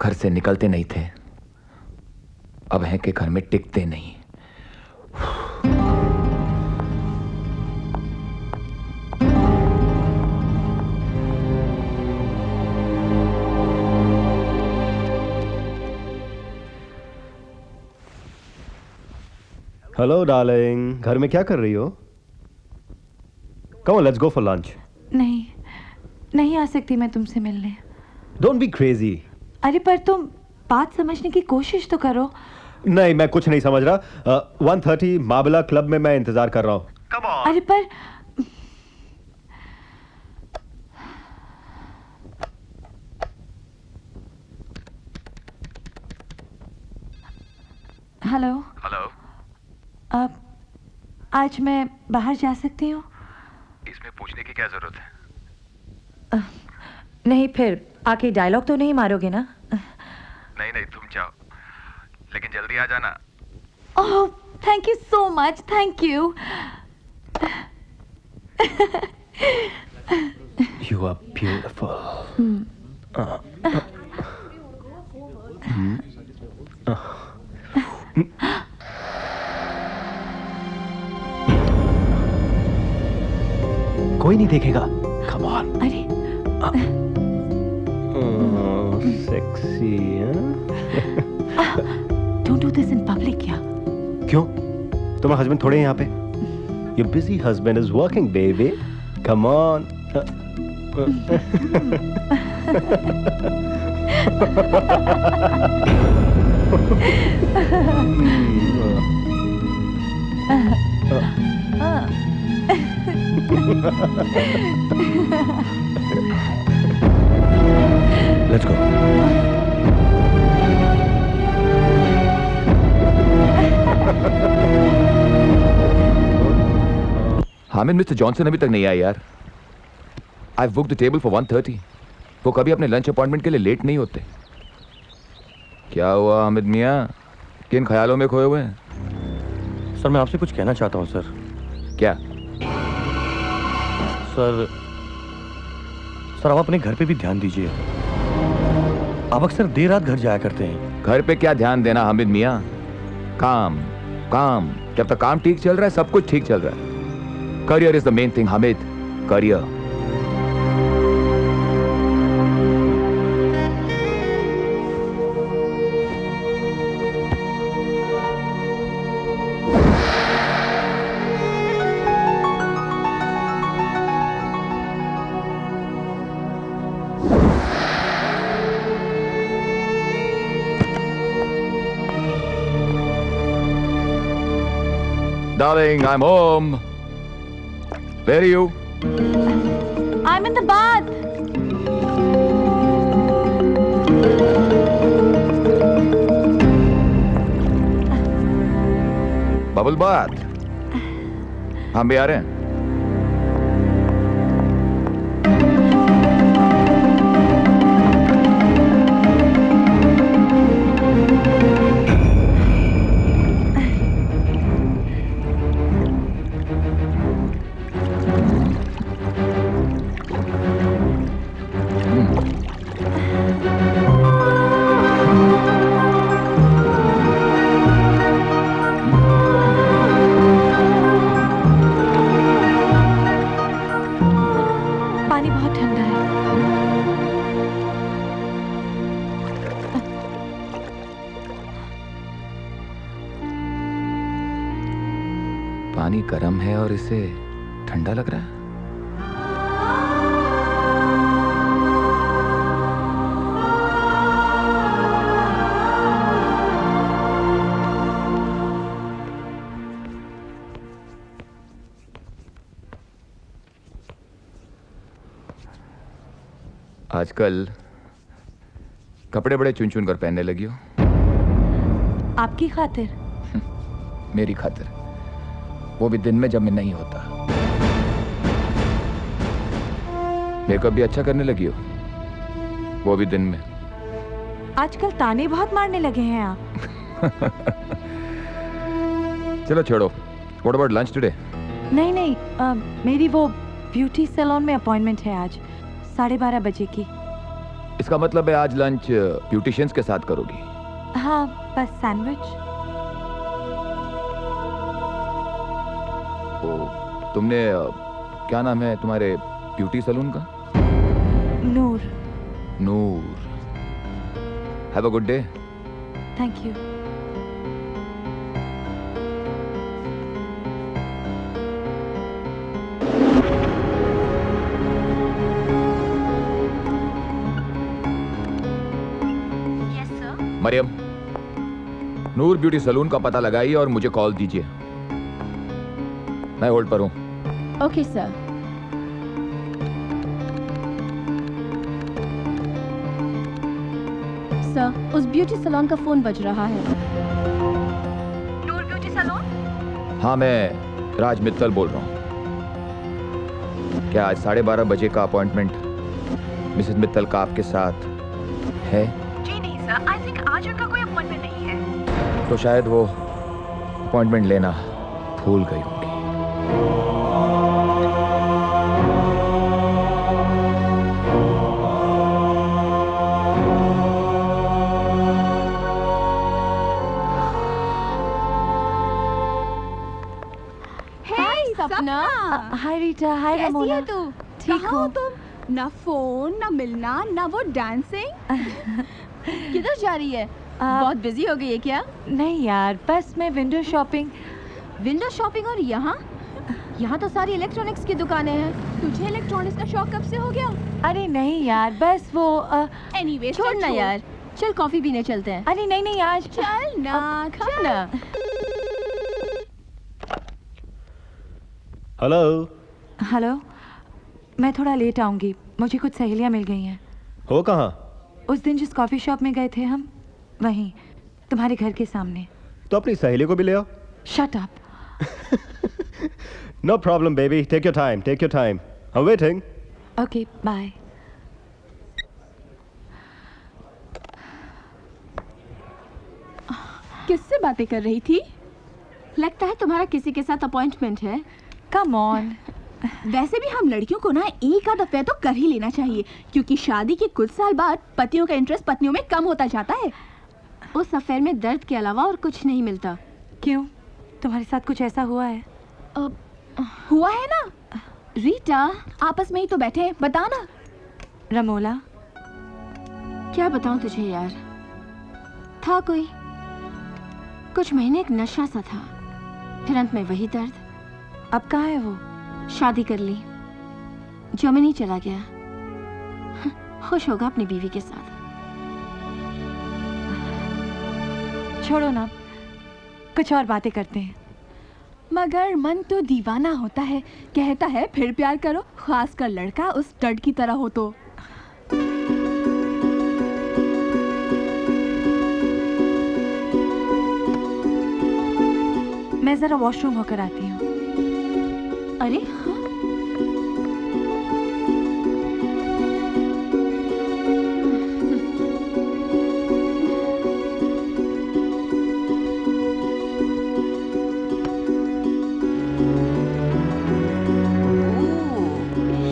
घर से निकलते नहीं थे, अब हैं कि घर में टिकते नहीं। हेलो डार्लिंग, घर में क्या कर रही हो? Come on, let's go for lunch. नहीं आ सकती मैं तुमसे मिलने। Don't be crazy. अरे पर तुम बात समझने की कोशिश तो करो। नहीं, मैं कुछ नहीं समझ रहा। 1:30 माबला क्लब में मैं इंतजार कर रहा हूँ। Come on. अरे पर हेलो। अब आज मैं बाहर जा सकती हूँ? इसमें पूछने की क्या जरूरत है? नहीं, फिर आके डायलॉग तो नहीं मारोगे ना? नहीं, तुम जाओ, लेकिन जल्दी आ जाना। Oh, thank you so much, thank you. You are beautiful. कोई नहीं देखेगा। Come on. अरे सेक्सी है। Don't do this in public. क्या? क्यों? तुम्हारा हस्बैंड थोड़े हैं यहाँ पे? Your busy husband is working, baby. Come on. Let's go. Hamid, mister Johnson अभी तक नहीं आया यार। I book the table for 1:30। वो कभी अपने लंच अपॉइंटमेंट के लिए लेट नहीं होते। क्या हुआ हामिद मियाँ, किन ख्यालों में खोए हुए हैं? सर मैं आपसे कुछ कहना चाहता हूँ सर। क्या? सर आप अपने घर पे भी ध्यान दीजिए। आप अक्सर देर रात घर जाया करते हैं। घर पे क्या ध्यान देना हामिद मियाँ, काम काम। जब तक काम ठीक चल रहा है सब कुछ ठीक चल रहा है। Career is the main thing Hamid, career. Darling, I'm home. Where are you? I'm in the bath. Bubble बात। हम भी आ रहे हैं। पानी गर्म है और इसे ठंडा लग रहा है। आजकल कपड़े बड़े चुन चुन कर पहनने लगी हो। आपकी खातिर? मेरी खातिर, वो भी दिन में जब मैं नहीं होता। मेकअप भी अच्छा करने लगी हो, वो भी दिन में। आजकल ताने बहुत मारने लगे हैं आप। चलो छोड़ो। What about lunch today? नहीं नहीं, मेरी वो ब्यूटी सैलून में अपॉइंटमेंट है आज 12:30 बजे की। इसका मतलब है आज लंच ब्यूटिशियंस के साथ करोगी? हाँ, बस सैंडविच। तो तुमने क्या नाम है तुम्हारे ब्यूटी सैलून का? Noor. Noor. Have a good day. Thank you. Mariam, Noor beauty salon का पता लगाइए और मुझे कॉल दीजिए। मैं होल्ड पर हूं। Okay sir. सर, उस ब्यूटी सैलून का फोन बज रहा है। नूर ब्यूटी सैलून? हाँ, मैं राज मित्तल बोल रहा हूँ। क्या आज 12:30 बजे का अपॉइंटमेंट मिसेस मित्तल का आपके साथ है? जी नहीं सर, आई थिंक आज उनका कोई अपॉइंटमेंट नहीं है। तो शायद वो अपॉइंटमेंट लेना भूल गई होगी। सपना, हाय रीटा, हाय कैसी रमोला। है तू? ठीक कहाँ हो? हो तुम? ना फोन, ना मिलना, ना वो डांसिंग। किधर जा रही है? बहुत बिजी हो गई है क्या? नहीं यार, बस मैं विंडो शॉपिंग। Window shopping? और यहाँ? यहाँ तो सारी इलेक्ट्रॉनिक्स की दुकानें हैं। तुझे इलेक्ट्रॉनिक्स का शौक कब से हो गया? अरे नहीं यार, बस वो एनीवे, छोड़ ना यार। चल कॉफी पीने चलते हैं। अरे नहीं नहीं, आज चल ना, चल ना। हेलो। हेलो, मैं थोड़ा लेट आऊंगी, मुझे कुछ सहेलियां मिल गई हैं। हो कहाँ? उस दिन जिस कॉफी शॉप में गए थे हम, वहीं तुम्हारे घर के सामने। तो अपनी सहेली को भी ले आओ। Shut up. No problem baby, take your time, take your time. I am waiting. Okay, bye. किससे बातें कर रही थी? लगता है तुम्हारा किसी के साथ अपॉइंटमेंट है। Come on. वैसे भी हम लड़कियों को ना एक आध अफेयर तो कर ही लेना चाहिए, क्योंकि शादी के कुछ साल बाद पतियों का इंटरेस्ट पत्नियों में कम होता जाता है। उस अफेयर में दर्द के अलावा और कुछ नहीं मिलता। क्यों, तुम्हारे साथ कुछ ऐसा हुआ है? हुआ है ना। रीटा, आपस में ही तो बैठे हैं, बता ना। रमोला, क्या बताऊं तुझे यार, था कोई कुछ महीने एक नशा सा था, फिर अंत में वही दर्द। अब कहाँ है वो? शादी कर ली, जर्मनी चला गया। खुश होगा अपनी बीवी के साथ। छोड़ो ना, कुछ और बातें करते हैं। मगर मन तो दीवाना होता है, कहता है फिर प्यार करो, खासकर लड़का उस स्टड की तरह हो तो। मैं जरा वॉशरूम होकर आती हूँ। अरे हाँ?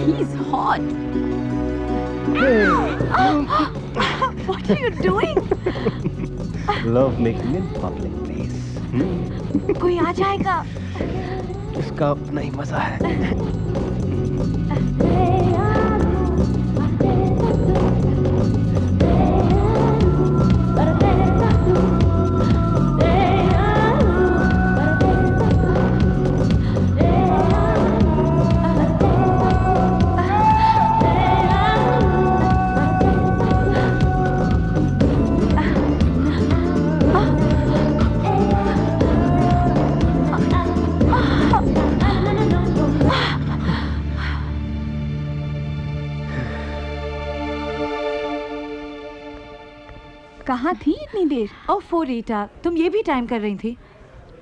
He's hot. What are you doing? Love making in public, please. कोई आ जाएगा। इसका अपना ही मजा है। कहाँ थी इतनी देर? ओह रीटा, तुम ये भी टाइम कर रही थी?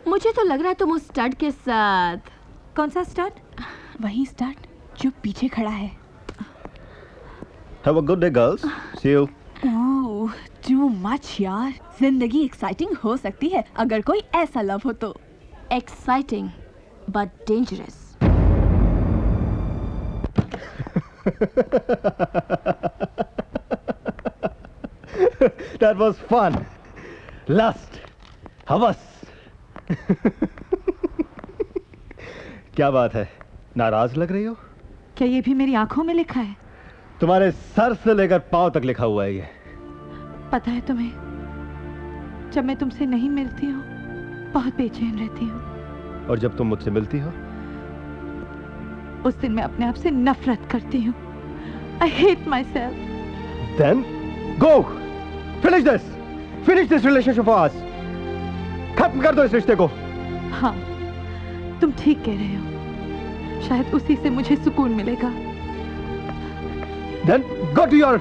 मुझे तो लग रहा है तुम उस स्टड के साथ। कौन सा स्टड? वही स्टड जो पीछे खड़ा है। Have a good day, girls. See you. Oh, too much यार। जिंदगी एक्साइटिंग हो सकती है अगर कोई ऐसा लव हो तो। Exciting but dangerous. That was fun. Lust. हवस। क्या बात है, नाराज लग रही हो? क्या ये भी मेरी आंखों में लिखा है? तुम्हारे सर से लेकर पांव तक लिखा हुआ है ये। पता है तुम्हें, जब मैं तुमसे नहीं मिलती हूँ बहुत बेचैन रहती हूँ, और जब तुम मुझसे मिलती हो उस दिन मैं अपने आप से नफरत करती हूँ। I hate myself. Then go. Finish this relationship for us. खत्म कर दो इस रिश्ते को। हाँ, तुम ठीक कह रहे हो। शायद उसी से मुझे सुकून मिलेगा। Then go to your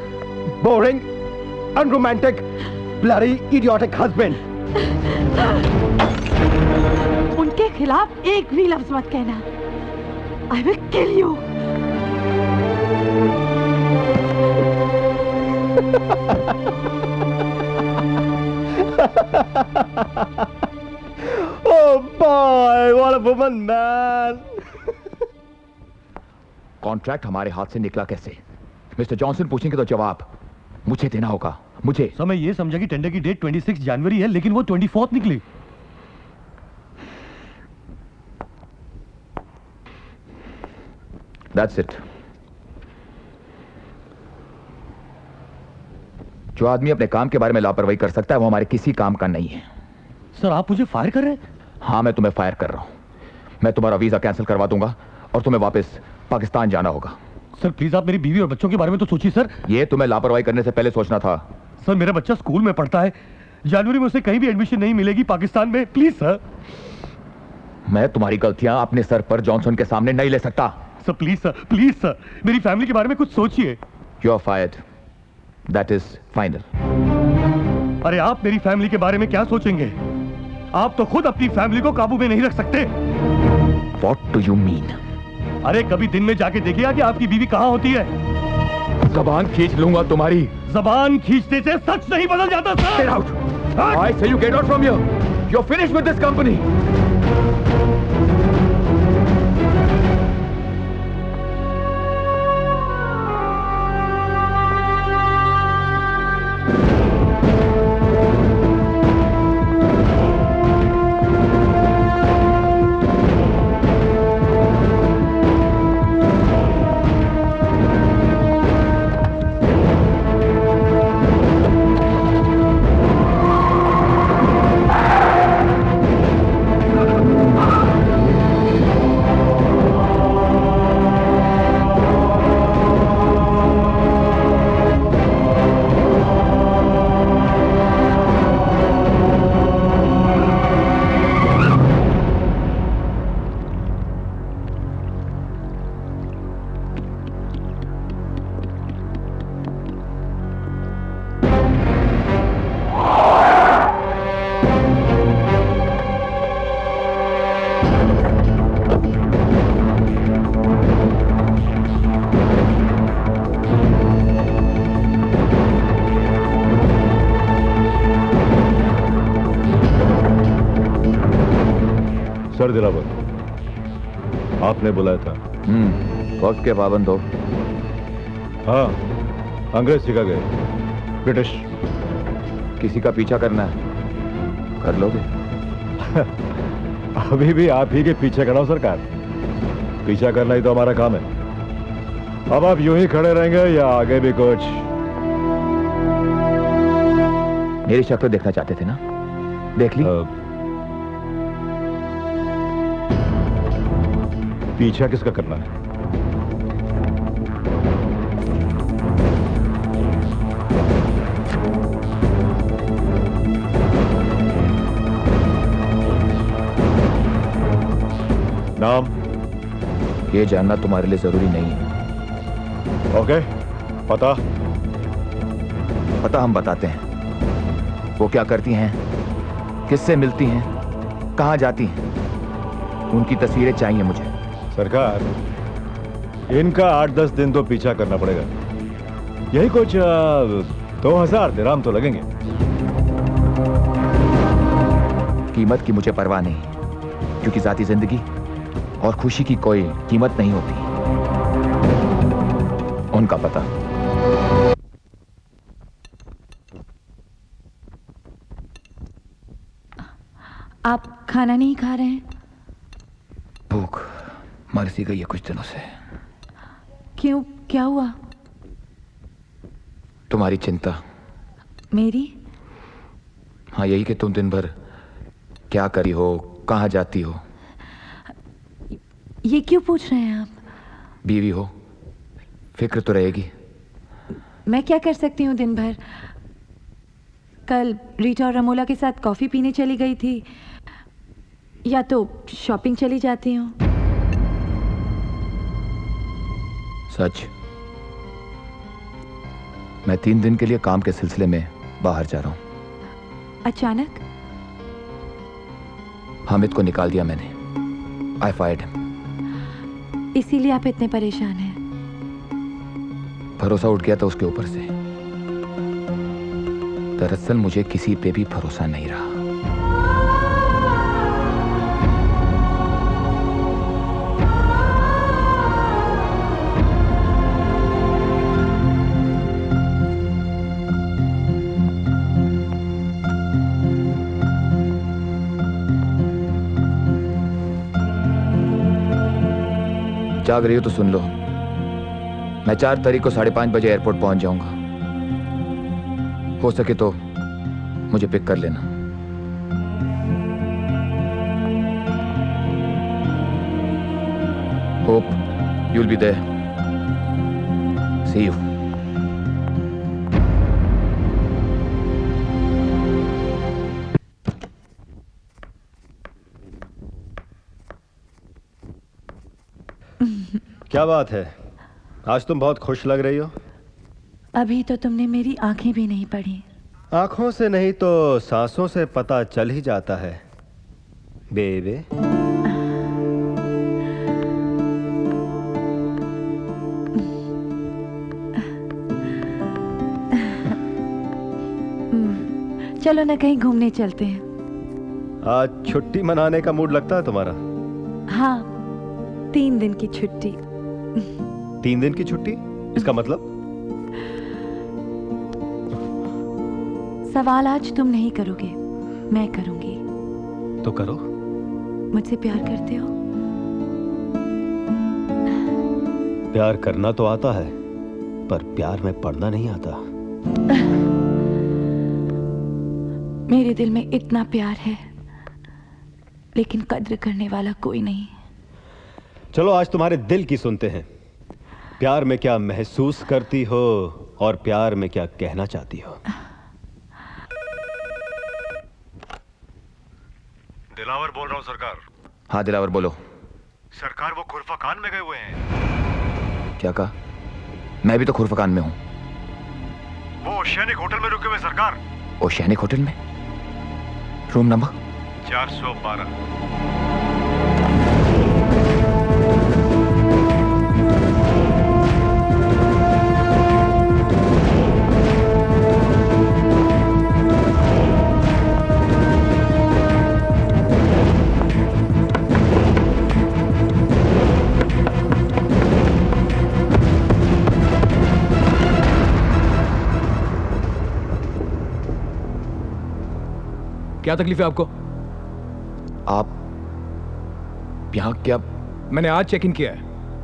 boring, unromantic, bloody, idiotic husband. उनके खिलाफ एक भी लफ्ज मत कहना। I will kill you. Oh boy, what a woman, man. Contract हमारे हाथ से निकला कैसे? मिस्टर जॉनसन पूछेंगे तो जवाब मुझे देना होगा। मुझे। सर मैं ये समझा कि टेंडर की डेट 26 जनवरी है, लेकिन वो 24 निकली। That's it. जो आदमी अपने काम के बारे में लापरवाही कर सकता है वो हमारे किसी काम का नहीं है। सर आप मुझे फायर कर रहे हैं? हाँ, मैं तुम्हें फायर कर रहा हूं। मैं तुम्हारा वीजा कैंसिल करवा दूंगा और तुम्हें वापस पाकिस्तान जाना होगा। सर प्लीज आप मेरी बीवी और बच्चों के बारे में तो सोचिए सर। ये तुम्हें लापरवाही करने से पहले सोचना था। सर मेरा बच्चा स्कूल में पढ़ता है, जनवरी में उसे कहीं भी एडमिशन नहीं मिलेगी पाकिस्तान में। Please sir. मैं तुम्हारी गलतियां अपने सर पर जॉनसन के सामने नहीं ले सकता। सर प्लीज सर, मेरी फैमिली के बारे में कुछ सोचिए। You are fired. That is final. अरे आप मेरी फैमिली के बारे में क्या सोचेंगे? आप तो खुद अपनी फैमिली को काबू में नहीं रख सकते। What do you mean? अरे कभी दिन में जाके देखिएगा कि आपकी बीवी कहाँ होती है। जबान खींच लूंगा तुम्हारी। जबान खींचने से सच नहीं बदल जाता sir. Get out! I say you get out from here. You're finished with this company. Sir Dilawar, आपने बुलाया था। वक्त के पाबंद हो। हाँ, अंग्रेज सिखा गए, ब्रिटिश। किसी का पीछा करना है, कर लोगे। अभी भी आप ही के पीछे खड़ा हो सरकार। पीछा करना ही तो हमारा काम है। अब आप यूं ही खड़े रहेंगे या आगे भी कुछ? मेरी शक्ल देखना चाहते थे ना? देख ली। पीछा किसका करना है? नाम? ये जानना तुम्हारे लिए जरूरी नहीं है। ओके, पता? पता हम बताते हैं। वो क्या करती हैं, किससे मिलती हैं, कहाँ जाती हैं, उनकी तस्वीरें चाहिए मुझे। सरकार, इनका 8-10 दिन तो पीछा करना पड़ेगा। यही कुछ 2000 दिरहम तो लगेंगे। कीमत की मुझे परवाह नहीं, क्योंकि जाती जिंदगी और खुशी की कोई कीमत नहीं होती। उनका पता। आप खाना नहीं खा रहे हैं? भूख मर सी गई है कुछ दिनों से। क्यों, क्या हुआ? तुम्हारी चिंता। मेरी? हाँ, यही कि तुम दिन भर क्या करी हो, कहाँ जाती हो। ये क्यों पूछ रहे हैं आप? बीवी हो, फिक्र तो रहेगी। मैं क्या कर सकती हूँ दिन भर? कल रीटा और रमोला के साथ कॉफी पीने चली गई थी, या तो शॉपिंग चली जाती हूँ। सच, मैं 3 दिन के लिए काम के सिलसिले में बाहर जा रहा हूँ। अचानक? हामिद को निकाल दिया मैंने। आई फायर्ड हिम। इसीलिए आप इतने परेशान हैं? भरोसा उठ गया था उसके ऊपर से। दरअसल मुझे किसी पे भी भरोसा नहीं रहा। जाग रही हो तो सुन लो, मैं 4 तारीख को 5:30 बजे एयरपोर्ट पहुंच जाऊंगा। हो सके तो मुझे पिक कर लेना। Hope you'll be there. See you. क्या बात है, आज तुम बहुत खुश लग रही हो। अभी तो तुमने मेरी आंखें भी नहीं पढ़ी। आंखों से नहीं तो सांसों से पता चल ही जाता है बेबे। चलो ना कहीं घूमने चलते हैं। आज छुट्टी मनाने का मूड लगता है तुम्हारा। हाँ, 3 दिन की छुट्टी। 3 दिन की छुट्टी? इसका मतलब? सवाल आज तुम नहीं करोगे, मैं करूंगी। तो करो। मुझसे प्यार करते हो? प्यार करना तो आता है, पर प्यार में पड़ना नहीं आता। मेरे दिल में इतना प्यार है, लेकिन कद्र करने वाला कोई नहीं। चलो आज तुम्हारे दिल की सुनते हैं। प्यार में क्या महसूस करती हो और प्यार में क्या कहना चाहती हो। दिलावर बोल रहा हूँ सरकार। हाँ दिलावर बोलो। सरकार वो खुरफाकान में गए हुए हैं। क्या कहा? मैं भी तो खुरफकान में हूँ। वो ओशियानिक होटल में रुके हुए सरकार। ओशियानिक होटल में? Room number 412। क्या तकलीफ है आपको? आप यहाँ क्या? मैंने आज चेक इन किया है।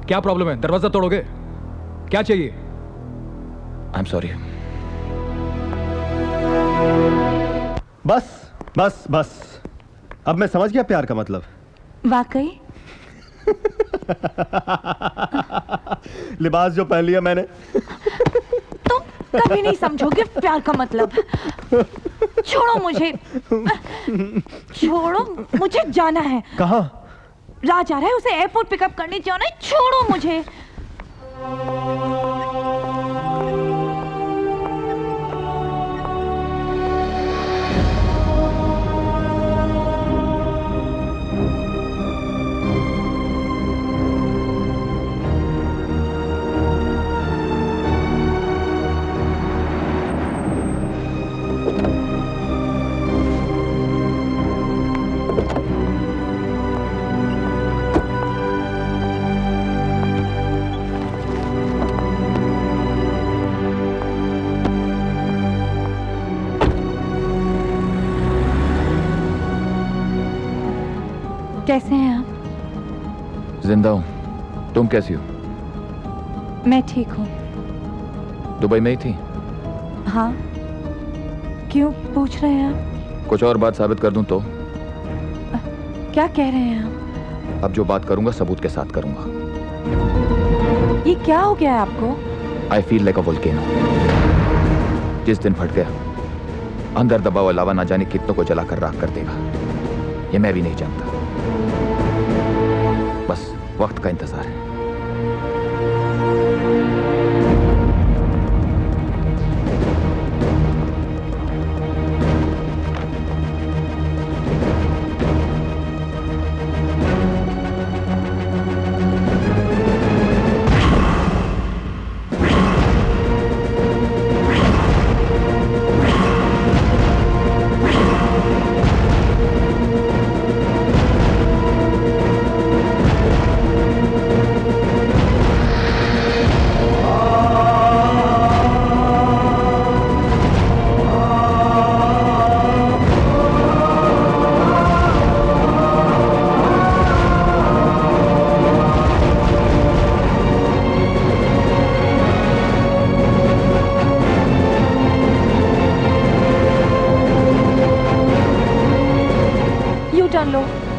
क्या प्रॉब्लम है? दरवाजा तोड़ोगे? क्या चाहिए? आई एम सॉरी। बस बस बस, अब मैं समझ गया प्यार का मतलब। वाकई? लिबास जो पहन लिया मैंने। तुम कभी नहीं समझोगे प्यार का मतलब। छोड़ो मुझे, छोड़ो मुझे, जाना है। कहाँ? राज आ रहा है, उसे एयरपोर्ट पिकअप करने जाना है। छोड़ो मुझे। कैसे हैं आप? जिंदा हूं। तुम कैसी हो? मैं ठीक हूँ। दुबई में ही थी? हाँ, क्यों पूछ रहे हैं आप? कुछ और बात साबित कर दूं तो? क्या कह रहे हैं आप? अब जो बात करूंगा सबूत के साथ करूंगा। ये क्या हो गया है आपको? I feel like a volcano. जिस दिन फट गया, अंदर दबा हुआ लावा ना जाने कितनों को जलाकर राख कर देगा, ये मैं भी नहीं जानता। बस वक्त का इंतजार है।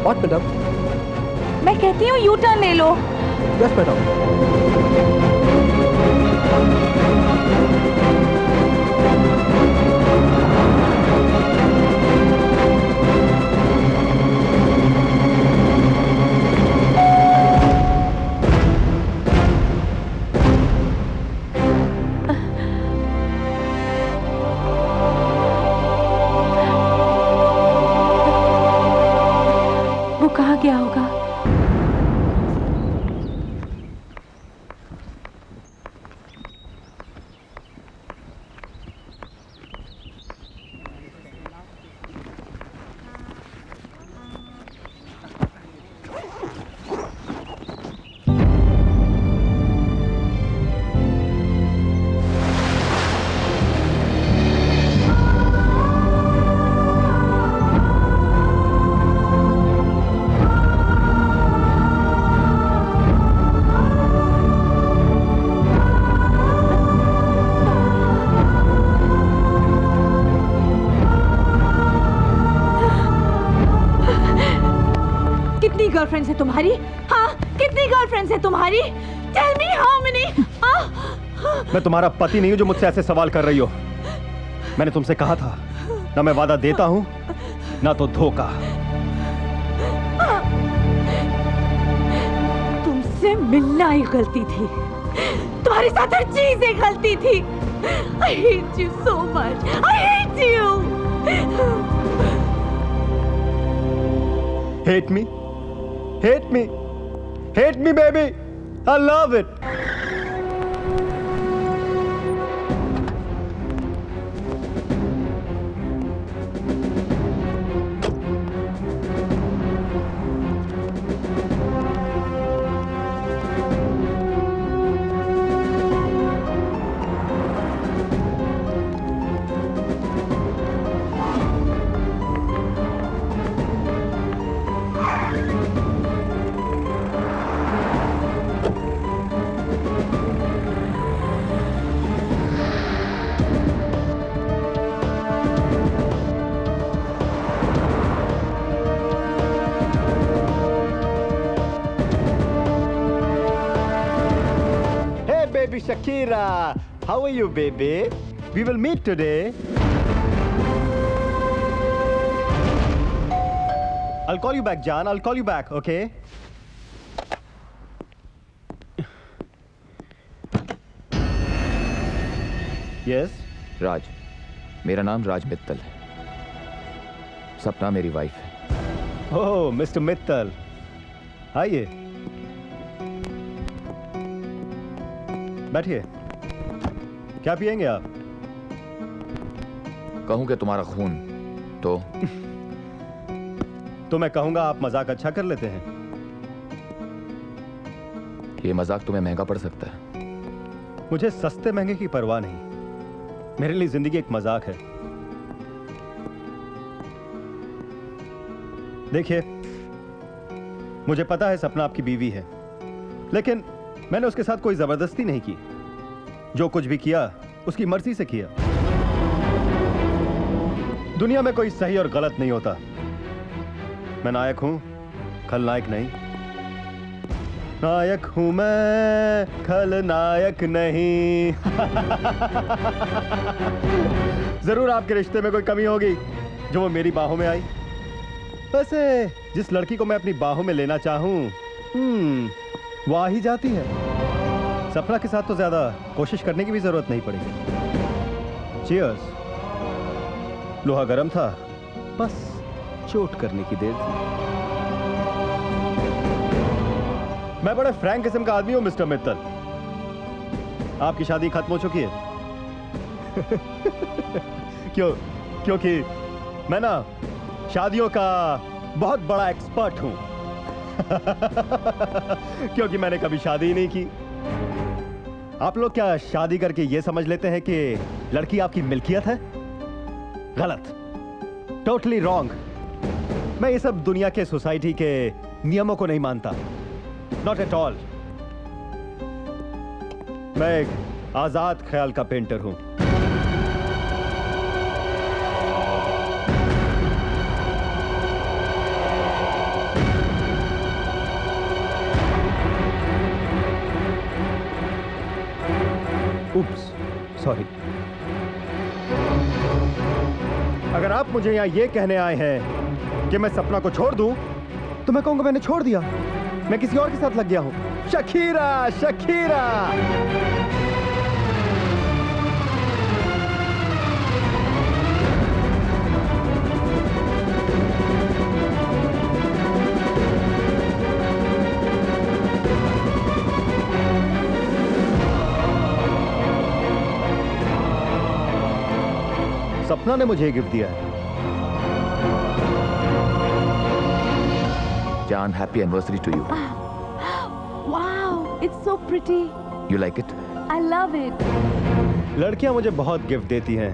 What, madam? मैं कहती हूँ यू टर्न ले लो। Yes, madam. वो कहाँ गया होगा? कितनी गर्लफ्रेंड्स है तुम्हारी? हाँ, कितनी गर्लफ्रेंड्स है तुम्हारी? Tell me how many? मैं तुम्हारा पति नहीं हूं जो मुझसे ऐसे सवाल कर रही हो। मैंने तुमसे कहा था ना मैं वादा देता हूं ना तो धोखा। तुमसे मिलना ही गलती थी। तुम्हारे साथ हर चीज एक गलती थी। I hate you so much. I hate you. Hate me? Hate me? Hate me, baby. I love it. Baby Shakira, how are you, baby? We will meet today. I'll call you back, John. I'll call you back, okay? Yes? राज, मेरा नाम राज मित्तल है। सपना मेरी wife है। Oh, Mr. Mittal, आइए। बैठिए। क्या पिएंगे आप? कहूं कि तुम्हारा खून तो मैं कहूंगा आप मजाक अच्छा कर लेते हैं। ये मजाक तुम्हें महंगा पड़ सकता है। मुझे सस्ते महंगे की परवाह नहीं। मेरे लिए जिंदगी एक मजाक है। देखिए, मुझे पता है सपना आपकी बीवी है, लेकिन मैंने उसके साथ कोई जबरदस्ती नहीं की। जो कुछ भी किया उसकी मर्जी से किया। दुनिया में कोई सही और गलत नहीं होता। मैं नायक हूं, खलनायक नहीं। नायक हूं मैं, खलनायक नहीं। जरूर आपके रिश्ते में कोई कमी होगी जो वो मेरी बाहों में आई। वैसे जिस लड़की को मैं अपनी बाहों में लेना चाहूं, वो आ ही जाती है। सपना के साथ तो ज्यादा कोशिश करने की भी जरूरत नहीं पड़ेगी। चीयर्स। लोहा गर्म था, बस चोट करने की देर थी। मैं बड़े फ्रैंक किस्म का आदमी हूं मिस्टर मित्तल। आपकी शादी खत्म हो चुकी है। क्योंकि मैं ना शादियों का बहुत बड़ा एक्सपर्ट हूं। क्योंकि मैंने कभी शादी ही नहीं की। आप लोग क्या शादी करके ये समझ लेते हैं कि लड़की आपकी मिल्कियत है? गलत, टोटली रॉन्ग। मैं ये सब दुनिया के सोसाइटी के नियमों को नहीं मानता, नॉट एट ऑल। मैं एक आजाद ख्याल का पेंटर हूं। उप्स, सॉरी। अगर आप मुझे यहां ये कहने आए हैं कि मैं सपना को छोड़ दूं, तो मैं कहूंगा मैंने छोड़ दिया, मैं किसी और के साथ लग गया हूं। Shakira, Shakira. सपना ने मुझे गिफ्ट दिया है। John, happy anniversary to you. Wow, it's so pretty. You like it? I love it. लड़कियां मुझे बहुत गिफ्ट देती हैं,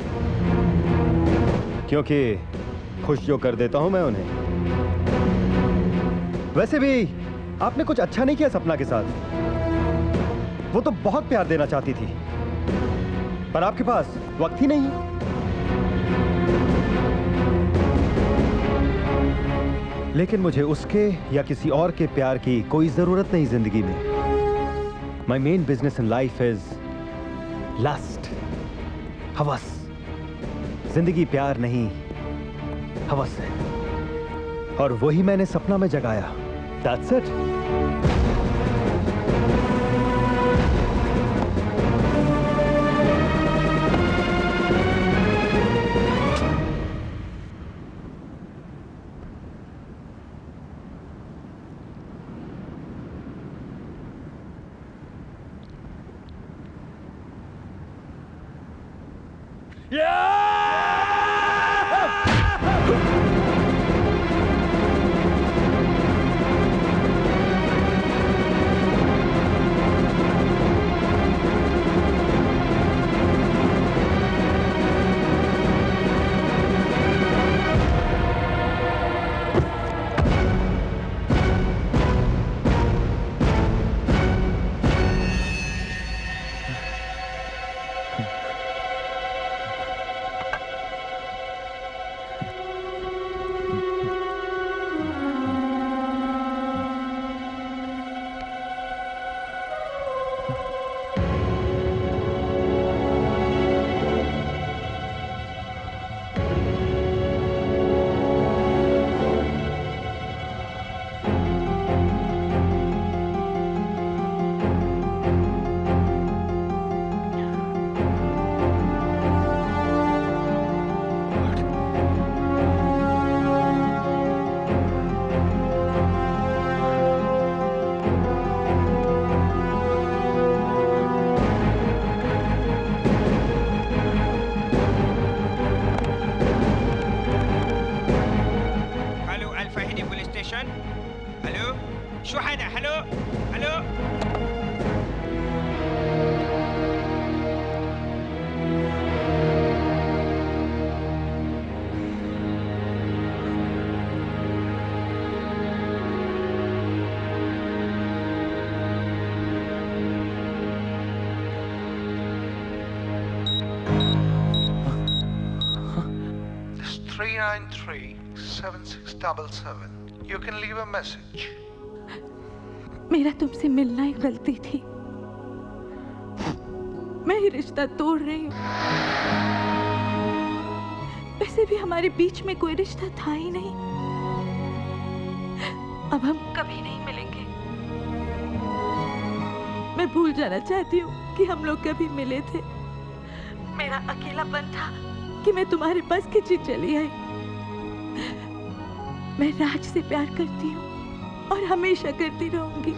क्योंकि खुश जो कर देता हूं मैं उन्हें। वैसे भी आपने कुछ अच्छा नहीं किया सपना के साथ। वो तो बहुत प्यार देना चाहती थी, पर आपके पास वक्त ही नहीं। लेकिन मुझे उसके या किसी और के प्यार की कोई जरूरत नहीं जिंदगी में। My main business in life is lust, हवस। जिंदगी प्यार नहीं, हवस है, और वही मैंने सपना में जगाया। That's it. 393-7677. You can leave a message. मेरा तुमसे मिलना ही गलती थी। मैं ये रिश्ता तोड़ रही हूँ। वैसे भी हमारे बीच में कोई रिश्ता था ही नहीं। अब हम कभी नहीं मिलेंगे। मैं भूल जाना चाहती हूँ कि हम लोग कभी मिले थे। मेरा अकेलापन था कि मैं तुम्हारे पास खिंची चली आई। मैं राज से प्यार करती हूँ और हमेशा करती रहूंगी।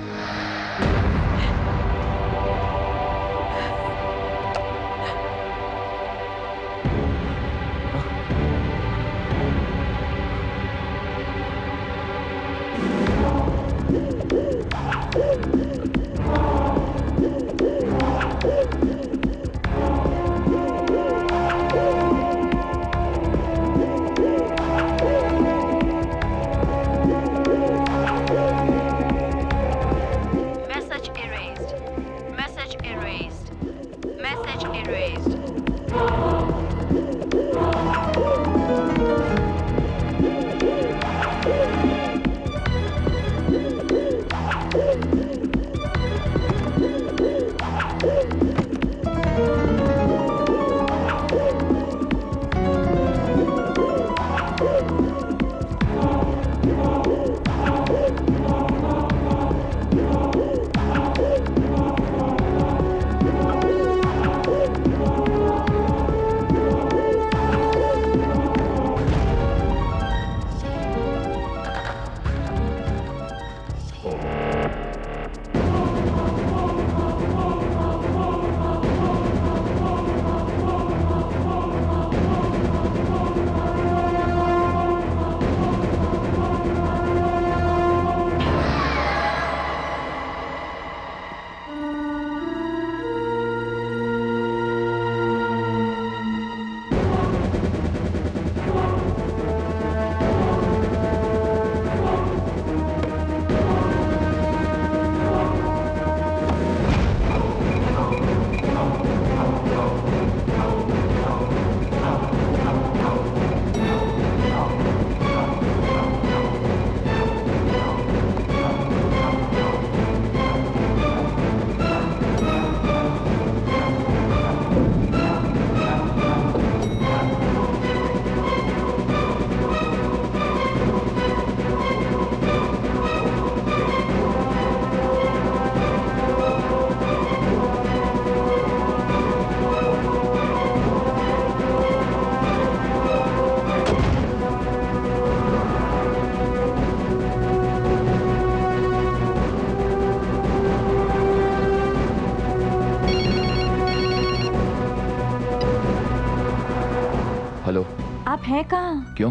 आप हैं कहाँ? क्यों?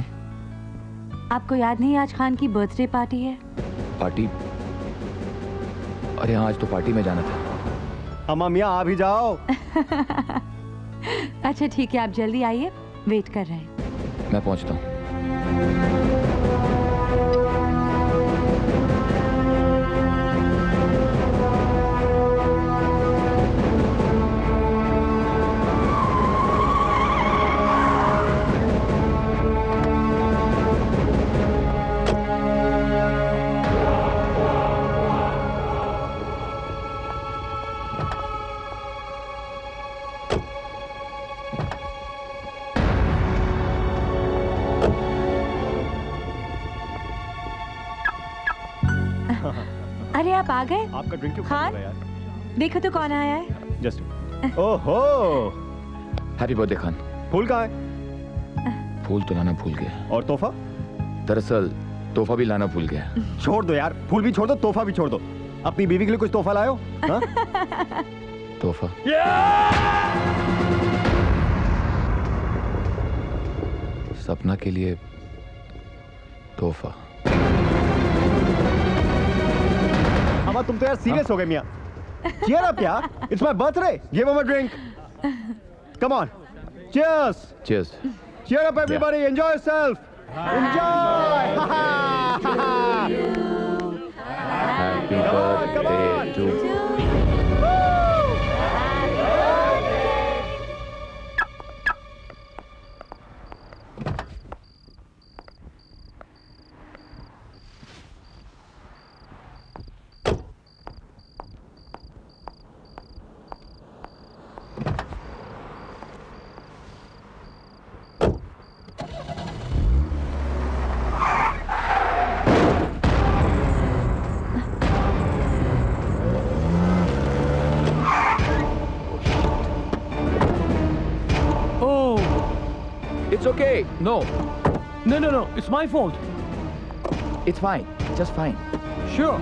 आपको याद नहीं आज खान की बर्थडे पार्टी है? पार्टी? अरे हाँ, आज तो पार्टी में जाना था। अम्मा मियाँ आ भी जाओ। अच्छा ठीक है, आप जल्दी आइए, वेट कर रहे हैं। मैं पहुंचता हूँ। अरे आप आ गए? आपका ड्रिंक क्यों खान, यार? देखो तो कौन आया है। जस्ट ओहो, हैप्पी बर्थडे खान। फूल कहाँ है? फूल तो लाना भूल गया। और तोहफा? दरअसल तोहफा भी लाना भूल गया। छोड़ दो यार, फूल भी छोड़ दो, तोहफा भी छोड़ दो। अपनी बीवी के लिए कुछ तोहफा लाए हो? तोहफा? सपना के लिए तोहफा। अम्मा तुम तो यार सीरियस हो गए मियाँ। Cheer up यार, it's my birthday. Give him a drink. Come on. Cheers. Cheers. Cheer up everybody. Enjoy yourself. Enjoy. Happy birthday to you. okay. No, No, it's my fault. it's fine. Just fine. Sure.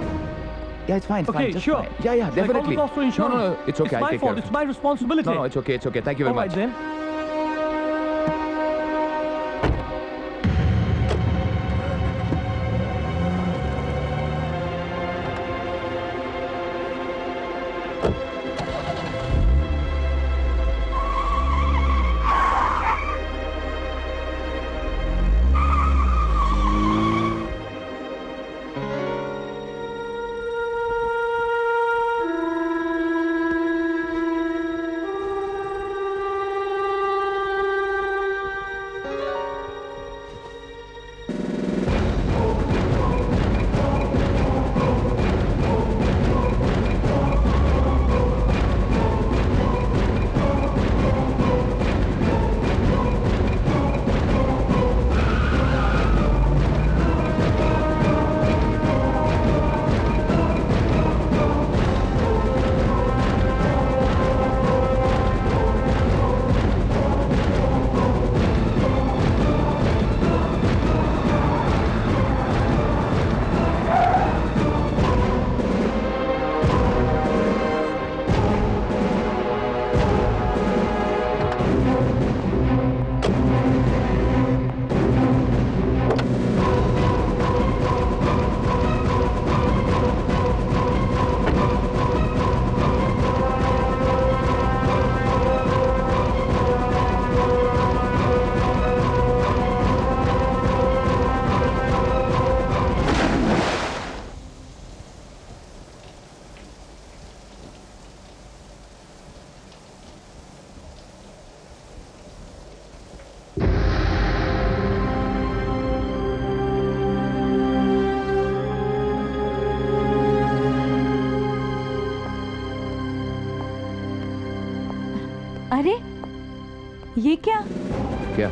Yeah, it's fine. It's Okay, fine. Just sure. fine. Yeah, Shall I call definitely. the cops for insurance? No, it's okay. It's I'll my take fault. care It's of my responsibility. it. No, it's okay. It's okay. Thank you very All right much. then. अरे ये क्या? क्या?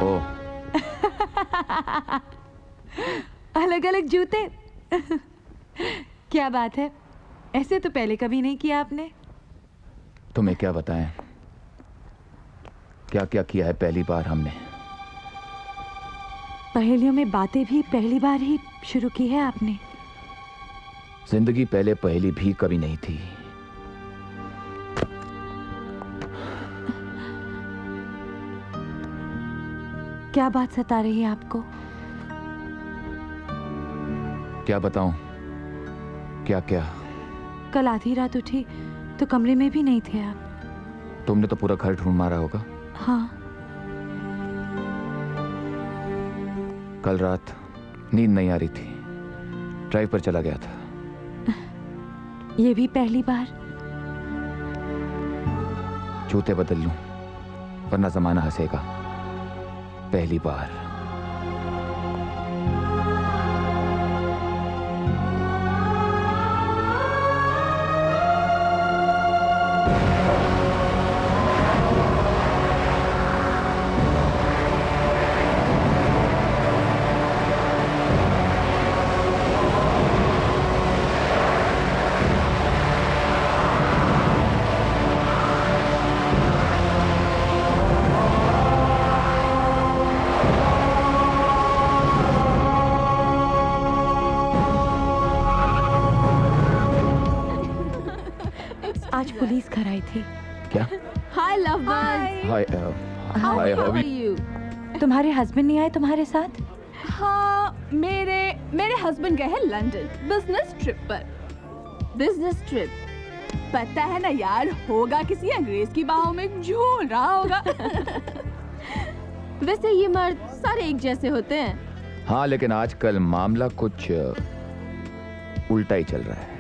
ओ, अलग अलग जूते। क्या बात है, ऐसे तो पहले कभी नहीं किया आपने। तुम्हें क्या बताएं, क्या क्या किया है पहली बार हमने। पहेलियों में बातें भी पहली बार ही शुरू की है आपने। जिंदगी पहले पहली भी कभी नहीं थी। क्या बात सता रही है आपको? क्या बताऊं? क्या क्या? कल आधी रात उठी तो कमरे में भी नहीं थे आप। तुमने तो पूरा घर ढूंढ मारा होगा। हाँ। कल रात नींद नहीं आ रही थी, ड्राइव पर चला गया था। ये भी पहली बार? जूते बदल लूं वरना जमाना हंसेगा। पहली बार। आज पुलिस घर आई थी। क्या? Hi lovebirds. Hi hi how are you? तुम्हारे हस्बैंड नहीं आए तुम्हारे साथ? हाँ, मेरे हस्बैंड गए हैं लंदन बिजनेस ट्रिप पर। बिजनेस ट्रिप पता है ना यार, होगा किसी अंग्रेज की बाहों में झूल रहा होगा। वैसे ये मर्द सारे एक जैसे होते हैं। हाँ, लेकिन आजकल मामला कुछ उल्टा ही चल रहा है।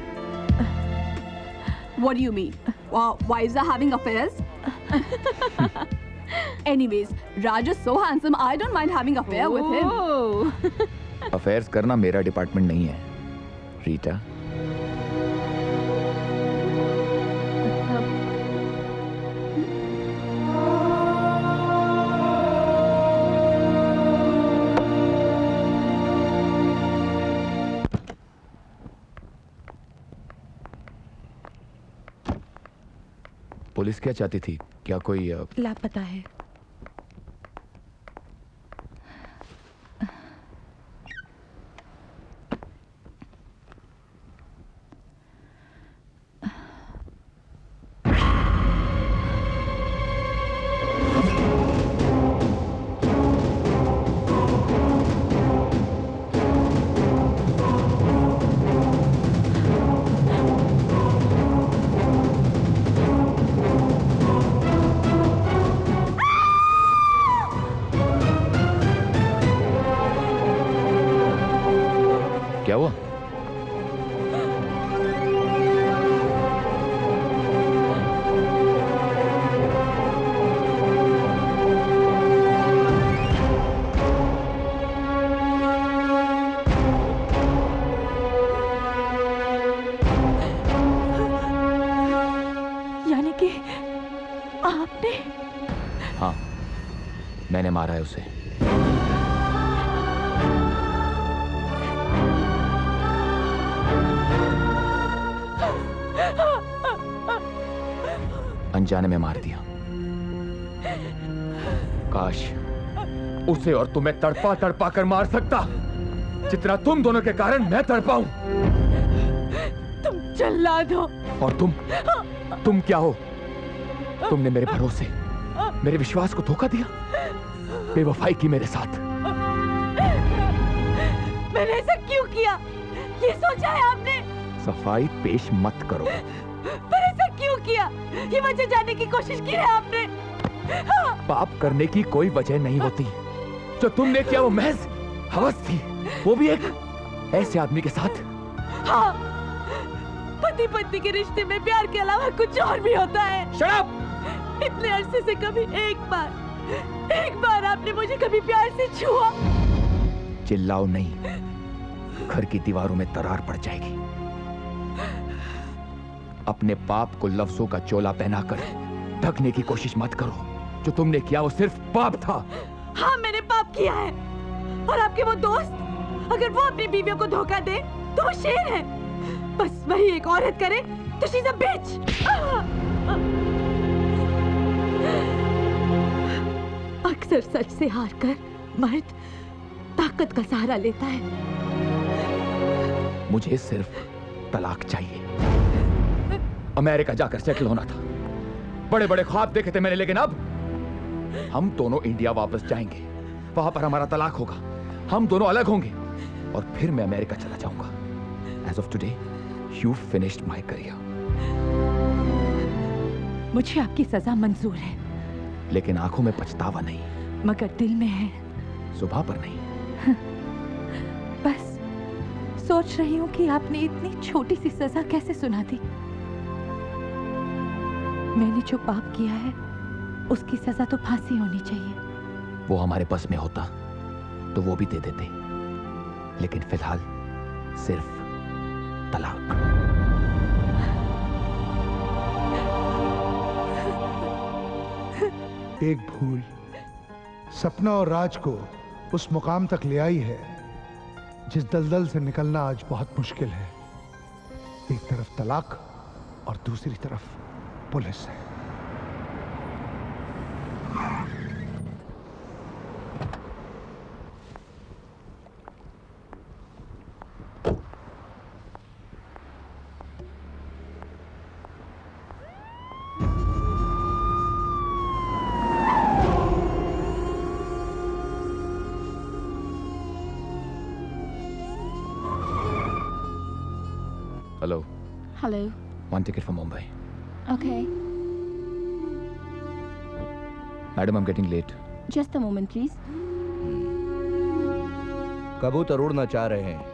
What do you mean? Wives are having affairs? Anyways, Raj is so handsome. I don't mind having affair with him. Affairs करना मेरा डिपार्टमेंट नहीं है, रीटा। पुलिस क्या चाहती थी? क्या कोई लापता है। क्या हुआ? यानी कि आपने? हाँ, मैंने मारा है उसे। अनजाने में मार दिया। काश उसे और तुम्हें तड़पा तड़पा कर मार सकता जितना तुम दोनों के कारण मैं तड़पाऊं। तुम जल्लाद हो। और तुम क्या हो? तुमने मेरे भरोसे, मेरे विश्वास को धोखा दिया, बेवफाई की मेरे साथ। मैंने ऐसा क्यों किया? ये सोचा है आपने? सफाई पेश मत करो। पर ऐसा क्यों किया? ये वजह जानने की कोशिश की है आपने? पाप करने की कोई वजह नहीं होती। जो तुमने किया वो महज हवस थी, वो भी एक ऐसे आदमी के साथ। हाँ, पति पत्नी के रिश्ते में प्यार के अलावा कुछ और भी होता है। Shut up! इतने अरसे से कभी एक बार आपने मुझे कभी प्यार से छुआ? चिल्लाओ नहीं, घर की दीवारों में दरार पड़ जाएगी। अपने पाप को लफ्जों का चोला पहनाकर ढकने की कोशिश मत करो। जो तुमने किया वो सिर्फ पाप था। हाँ, मैंने पाप किया है। और आपके वो दोस्त, अगर वो अपनी बीवियों को धोखा दे तो वो शेर है। बस वही एक औरत करे तो शी इज अ बिच। अक्सर सच से हारकर मर्द ताकत का सहारा लेता है। मुझे सिर्फ तलाक चाहिए। अमेरिका जाकर सेटल होना था। बड़े बड़े ख्वाब देखे थे मैंने, लेकिन अब हम दोनों इंडिया वापस जाएंगे। वहां पर हमारा तलाक होगा, हम दोनों अलग होंगे और फिर मैं अमेरिका चला जाऊंगा। As of today, you finished my career. मुझे आपकी सजा मंजूर है, लेकिन आंखों में पछतावा नहीं, मगर दिल में है। सुबह पर नहीं। बस सोच रही हूँ कि आपने इतनी छोटी सी सजा कैसे सुना दी। मैंने जो पाप किया है उसकी सजा तो फांसी होनी चाहिए। वो हमारे बस में होता तो वो भी दे देते, लेकिन फिलहाल सिर्फ तलाक। एक भूल सपना और राज को उस मुकाम तक ले आई है जिस दलदल से निकलना आज बहुत मुश्किल है। एक तरफ तलाक और दूसरी तरफ पुलिस है। Hello. Hello. One ticket for Mumbai. Okay. Madam, I'm getting late. Just a moment, please. कबूतर उड़ना चाह रहे हैं।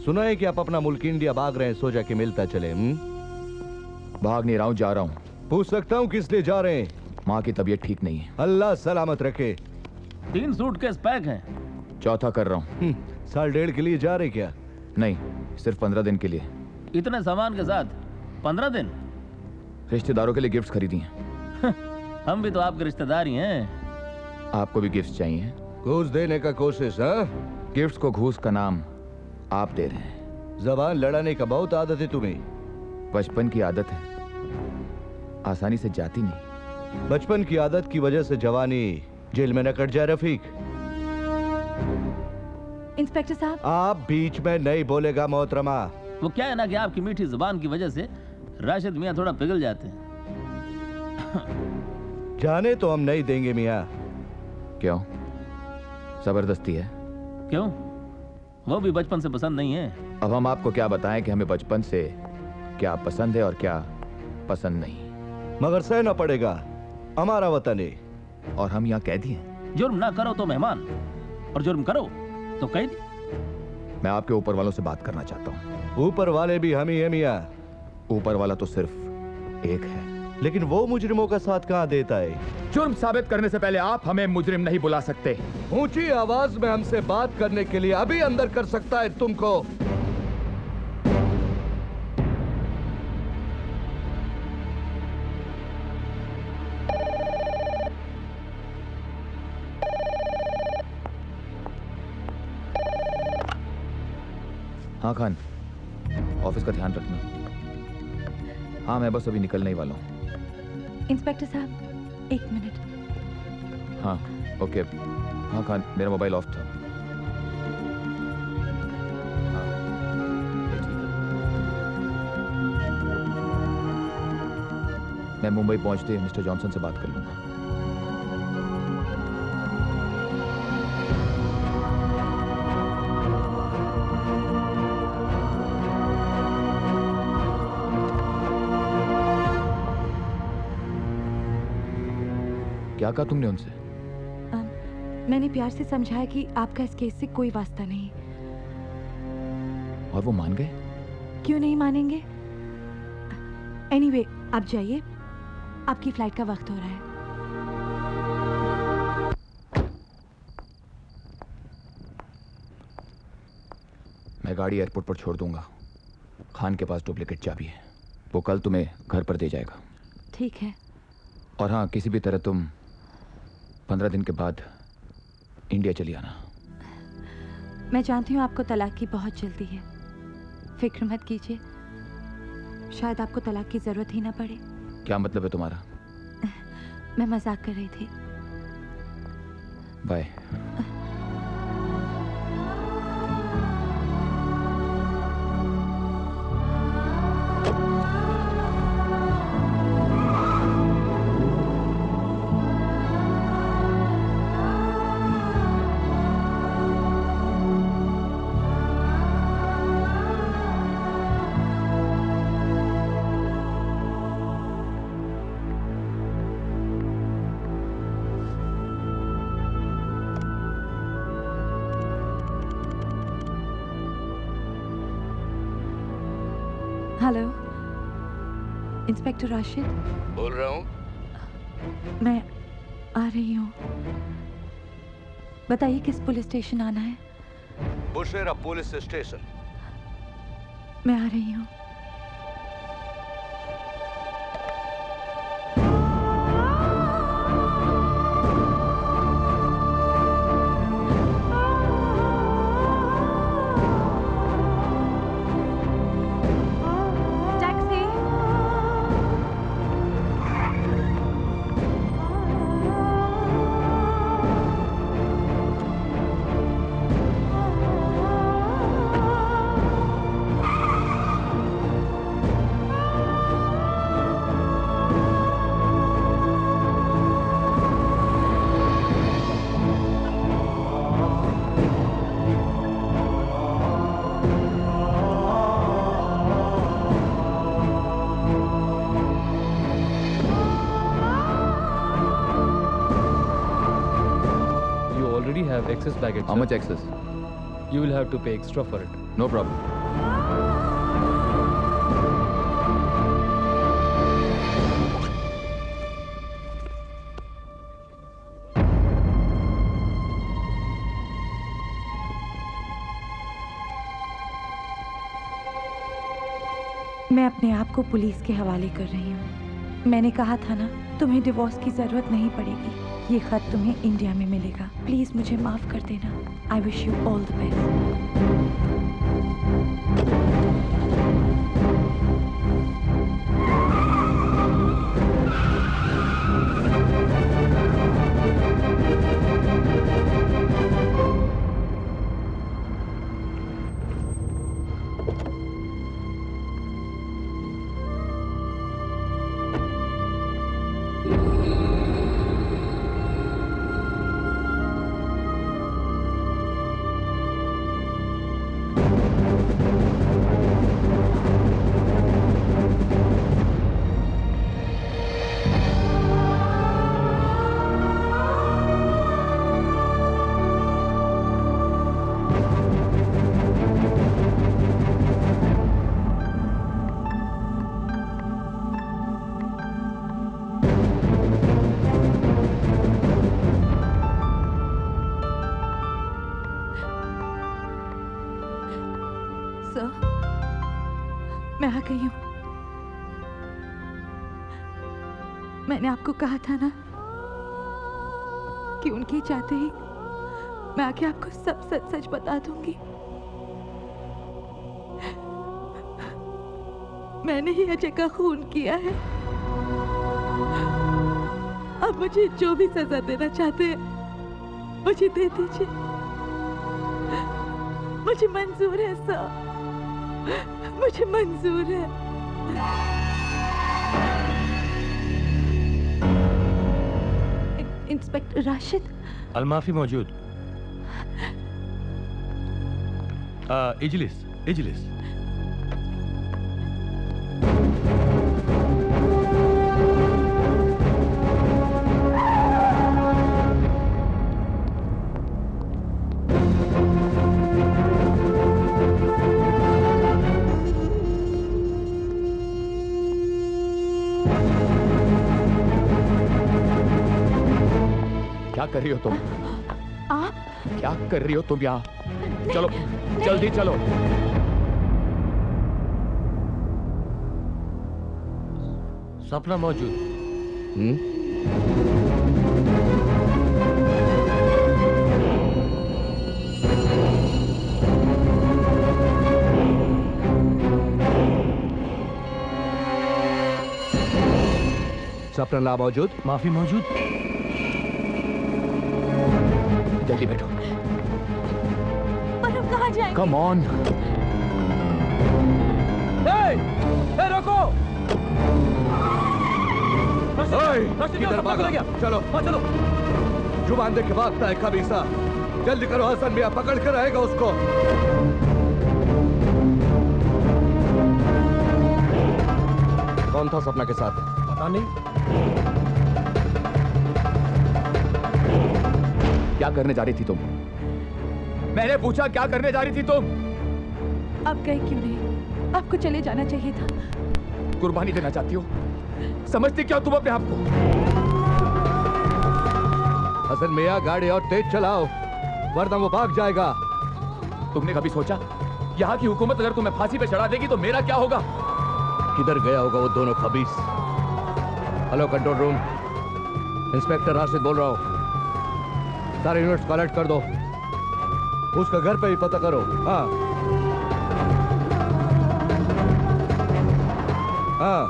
सुना है कि आप अपना मुल्क इंडिया भाग रहे हैं, सोचा कि मिलता चले। भाग नहीं रहा हूँ, जा रहा हूँ। पूछ सकता हूँ किस लिए जा रहे हैं? माँ की तबीयत ठीक नहीं है। अल्लाह सलामत रखे। 3 सूटकेस पैक हैं। चौथा कर रहा हूँ। साल डेढ़ के लिए जा रहे क्या? नहीं, सिर्फ 15 दिन के लिए। इतने सामान के साथ 15 दिन? रिश्तेदारों के लिए गिफ्ट्स खरीदी हैं। हम भी तो आपके रिश्तेदार ही हैं। आपको भी गिफ्ट्स चाहिए? घूस देने का कोशिश? हाँ, गिफ्ट्स को घूस का नाम आप दे रहे हैं। जबान लड़ाने का बहुत आदत है तुम्हें। बचपन की आदत है, आसानी से जाती नहीं। बचपन की आदत की वजह से जवानी जेल में न कट जाए रफीक। इंस्पेक्टर साहब, आप बीच में नहीं बोलेगा मोहतरमा। वो क्या है ना कि आपकी मीठी जुबान की वजह से राशिद मियाँ थोड़ा पिघल जाते हैं। जाने तो हम नहीं देंगे मियाँ। क्यों? जबरदस्ती है? क्यों? वो भी बचपन से पसंद नहीं है। अब हम आपको क्या बताएं कि हमें बचपन से क्या पसंद है और क्या पसंद नहीं। मगर सहना पड़ेगा, हमारा वतन है। और हम यहाँ कैदी हैं। जुर्म ना करो तो मेहमान, और जुर्म करो तो कैदी। मैं आपके ऊपर वालों से बात करना चाहता हूँ। ऊपर वाले भी हम ही है मियाँ। ऊपर वाला तो सिर्फ एक है, लेकिन वो मुजरिमों का साथ कहाँ देता है? जुर्म साबित करने से पहले आप हमें मुजरिम नहीं बुला सकते। ऊंची आवाज में हमसे बात करने के लिए अभी अंदर कर सकता है तुमको। हाँ खान, ऑफिस का ध्यान रखना। हाँ, मैं बस अभी निकलने ही वाला हूँ। इंस्पेक्टर साहब, 1 मिनट। हाँ, ओके। हाँ खान, मेरा मोबाइल ऑफ था। हाँ, ये ठीक है। मैं मुंबई पहुंचते मिस्टर जॉनसन से बात कर लूंगा। क्या कहा तुमने उनसे? मैंने प्यार से समझाया कि आपका इस केस से कोई वास्ता नहीं। और वो मान गए? क्यों नहीं मानेंगे? एनीवे, आप जाइए, आपकी फ्लाइट का वक्त हो रहा है। मैं गाड़ी एयरपोर्ट पर छोड़ दूंगा। खान के पास डुप्लीकेट चाबी है, वो कल तुम्हें घर पर दे जाएगा। ठीक है। और हाँ, किसी भी तरह तुम 15 दिन के बाद इंडिया चली आना। मैं जानती हूँ आपको तलाक की बहुत जल्दी है, फिक्र मत कीजिए। शायद आपको तलाक की जरूरत ही ना पड़े। क्या मतलब है तुम्हारा? मैं मजाक कर रही थी। बाय। हेलो, इंस्पेक्टर राशिद बोल रहा हूँ। मैं आ रही हूँ। बताइए किस पुलिस स्टेशन आना है? बुशेरा पुलिस स्टेशन। मैं आ रही हूँ। Have excess baggage. How much excess? You will have to pay extra for it. No problem. मैं अपने आप को पुलिस के हवाले कर रही हूँ। मैंने कहा था ना, तुम्हें डिवोर्स की जरूरत नहीं पड़ेगी। ये खत तुम्हें इंडिया में मिलेगा। प्लीज मुझे माफ कर देना। I wish you all the best. मैं आ गई हूँ। मैंने आपको कहा था ना कि उनके चाहते ही मैं आके आपको सब सच सच बता दूंगी। मैंने ही अजय का खून किया है। अब मुझे जो भी सजा देना चाहते हैं मुझे दे दीजिए। मुझे मंजूर है सर, मुझे मंजूर है। इंस्पेक्टर राशिद। अलमाफी मौजूद। इजलिस इजलिस। क्या कर रही हो तुम? आप क्या कर रही हो तुम यहाँ? चलो जल्दी चलो। सपना मौजूद। सपना ना मौजूद। माफी मौजूद। जल्दी बैठो। पर हम कहाँ जाएंगे? Come on. रोको। किधर भागा? चलो चलो। जुबान देख के भागता है खबीसा। जल्दी करो, हसन मियां पकड़ कर रहेगा उसको। कौन था सपना के साथ? पता नहीं। क्या करने जा रही थी तुम? मैंने पूछा क्या करने जा रही थी तुम? आप गए क्यों नहीं? आपको चले जाना चाहिए था। कुर्बानी देना चाहती हो? समझती क्या तुम अपने आप को? हसन मियां गाड़ी और तेज चलाओ वरना वो भाग जाएगा। तुमने कभी सोचा यहाँ की हुकूमत अगर तुम्हें फांसी पे चढ़ा देगी तो मेरा क्या होगा? किधर गया होगा वो दोनों खबीस? Hello control room, inspector Rashid बोल रहा हूँ। सारे यूनिट्स कलेक्ट कर दो। उसका घर पे ही पता करो। हाँ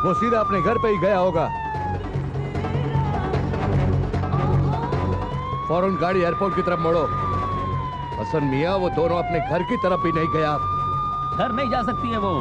वो सीधा अपने घर पे ही गया होगा। फौरन गाड़ी एयरपोर्ट की तरफ मोड़ो। हसन मियां वो दोनों अपने घर की तरफ भी नहीं गया। घर नहीं जा सकती है वो।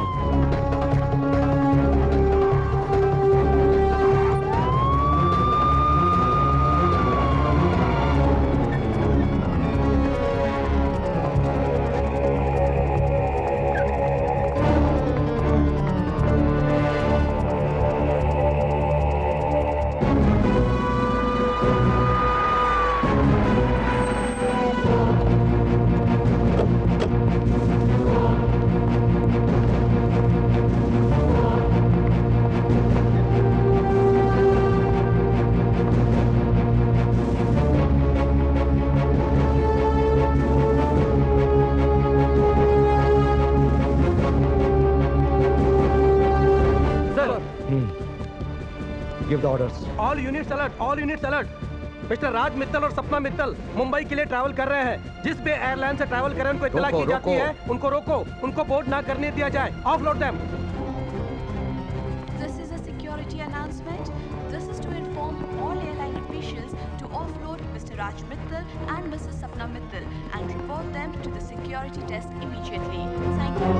Give the orders. All units alert, all units alert. Mister Raj Mittal और सपना मित्तल मुंबई के लिए ट्रैवल कर रहे हैं। जिस भी एयरलाइन से ट्रैवल कर रहे हैं उनको इत्तला की जाती है, उनको रोको, उनको बोर्ड ना करने दिया जाए। Offload them. This is a security announcement. This is to inform all airline officials to offload Mr. Raj Mittal and Mrs. Sapna Mittal and report them to the security desk immediately. Thank you.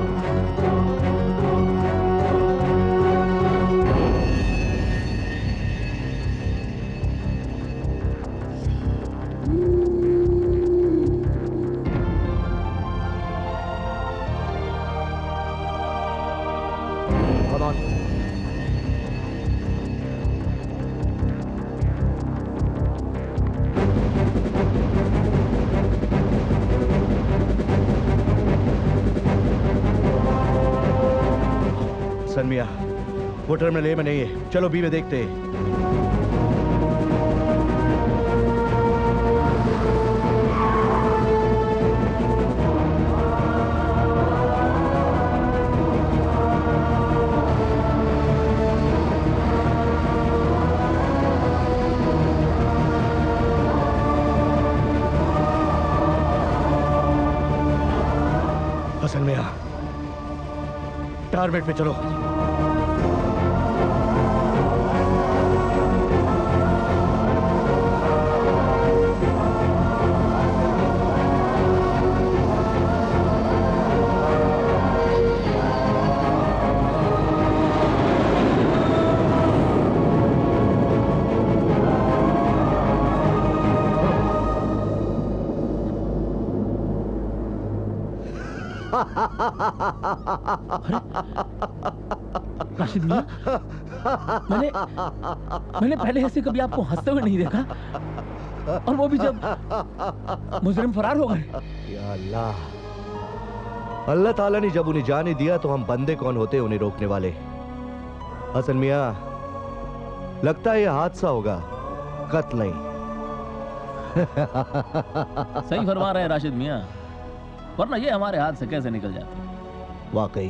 Come on. सनमिया, वो terminal ए में नहीं है, चलो B में देखते हैं। हसन मिया, target पे चलो। राशिद मियां, मैंने पहले ऐसे कभी आपको हंसते हुए नहीं देखा, और वो भी जब मुजरिम फरार हो गए। या अल्लाह, अल्लाह ताला ने जब उन्हें जाने दिया तो हम बंदे कौन होते उन्हें रोकने वाले। हसन मियां, लगता है यह हादसा होगा, कत्ल नहीं। सही फरमा रहे हैं राशिद मियां, वरना ये हमारे हाथ से कैसे निकल जाता। वाकई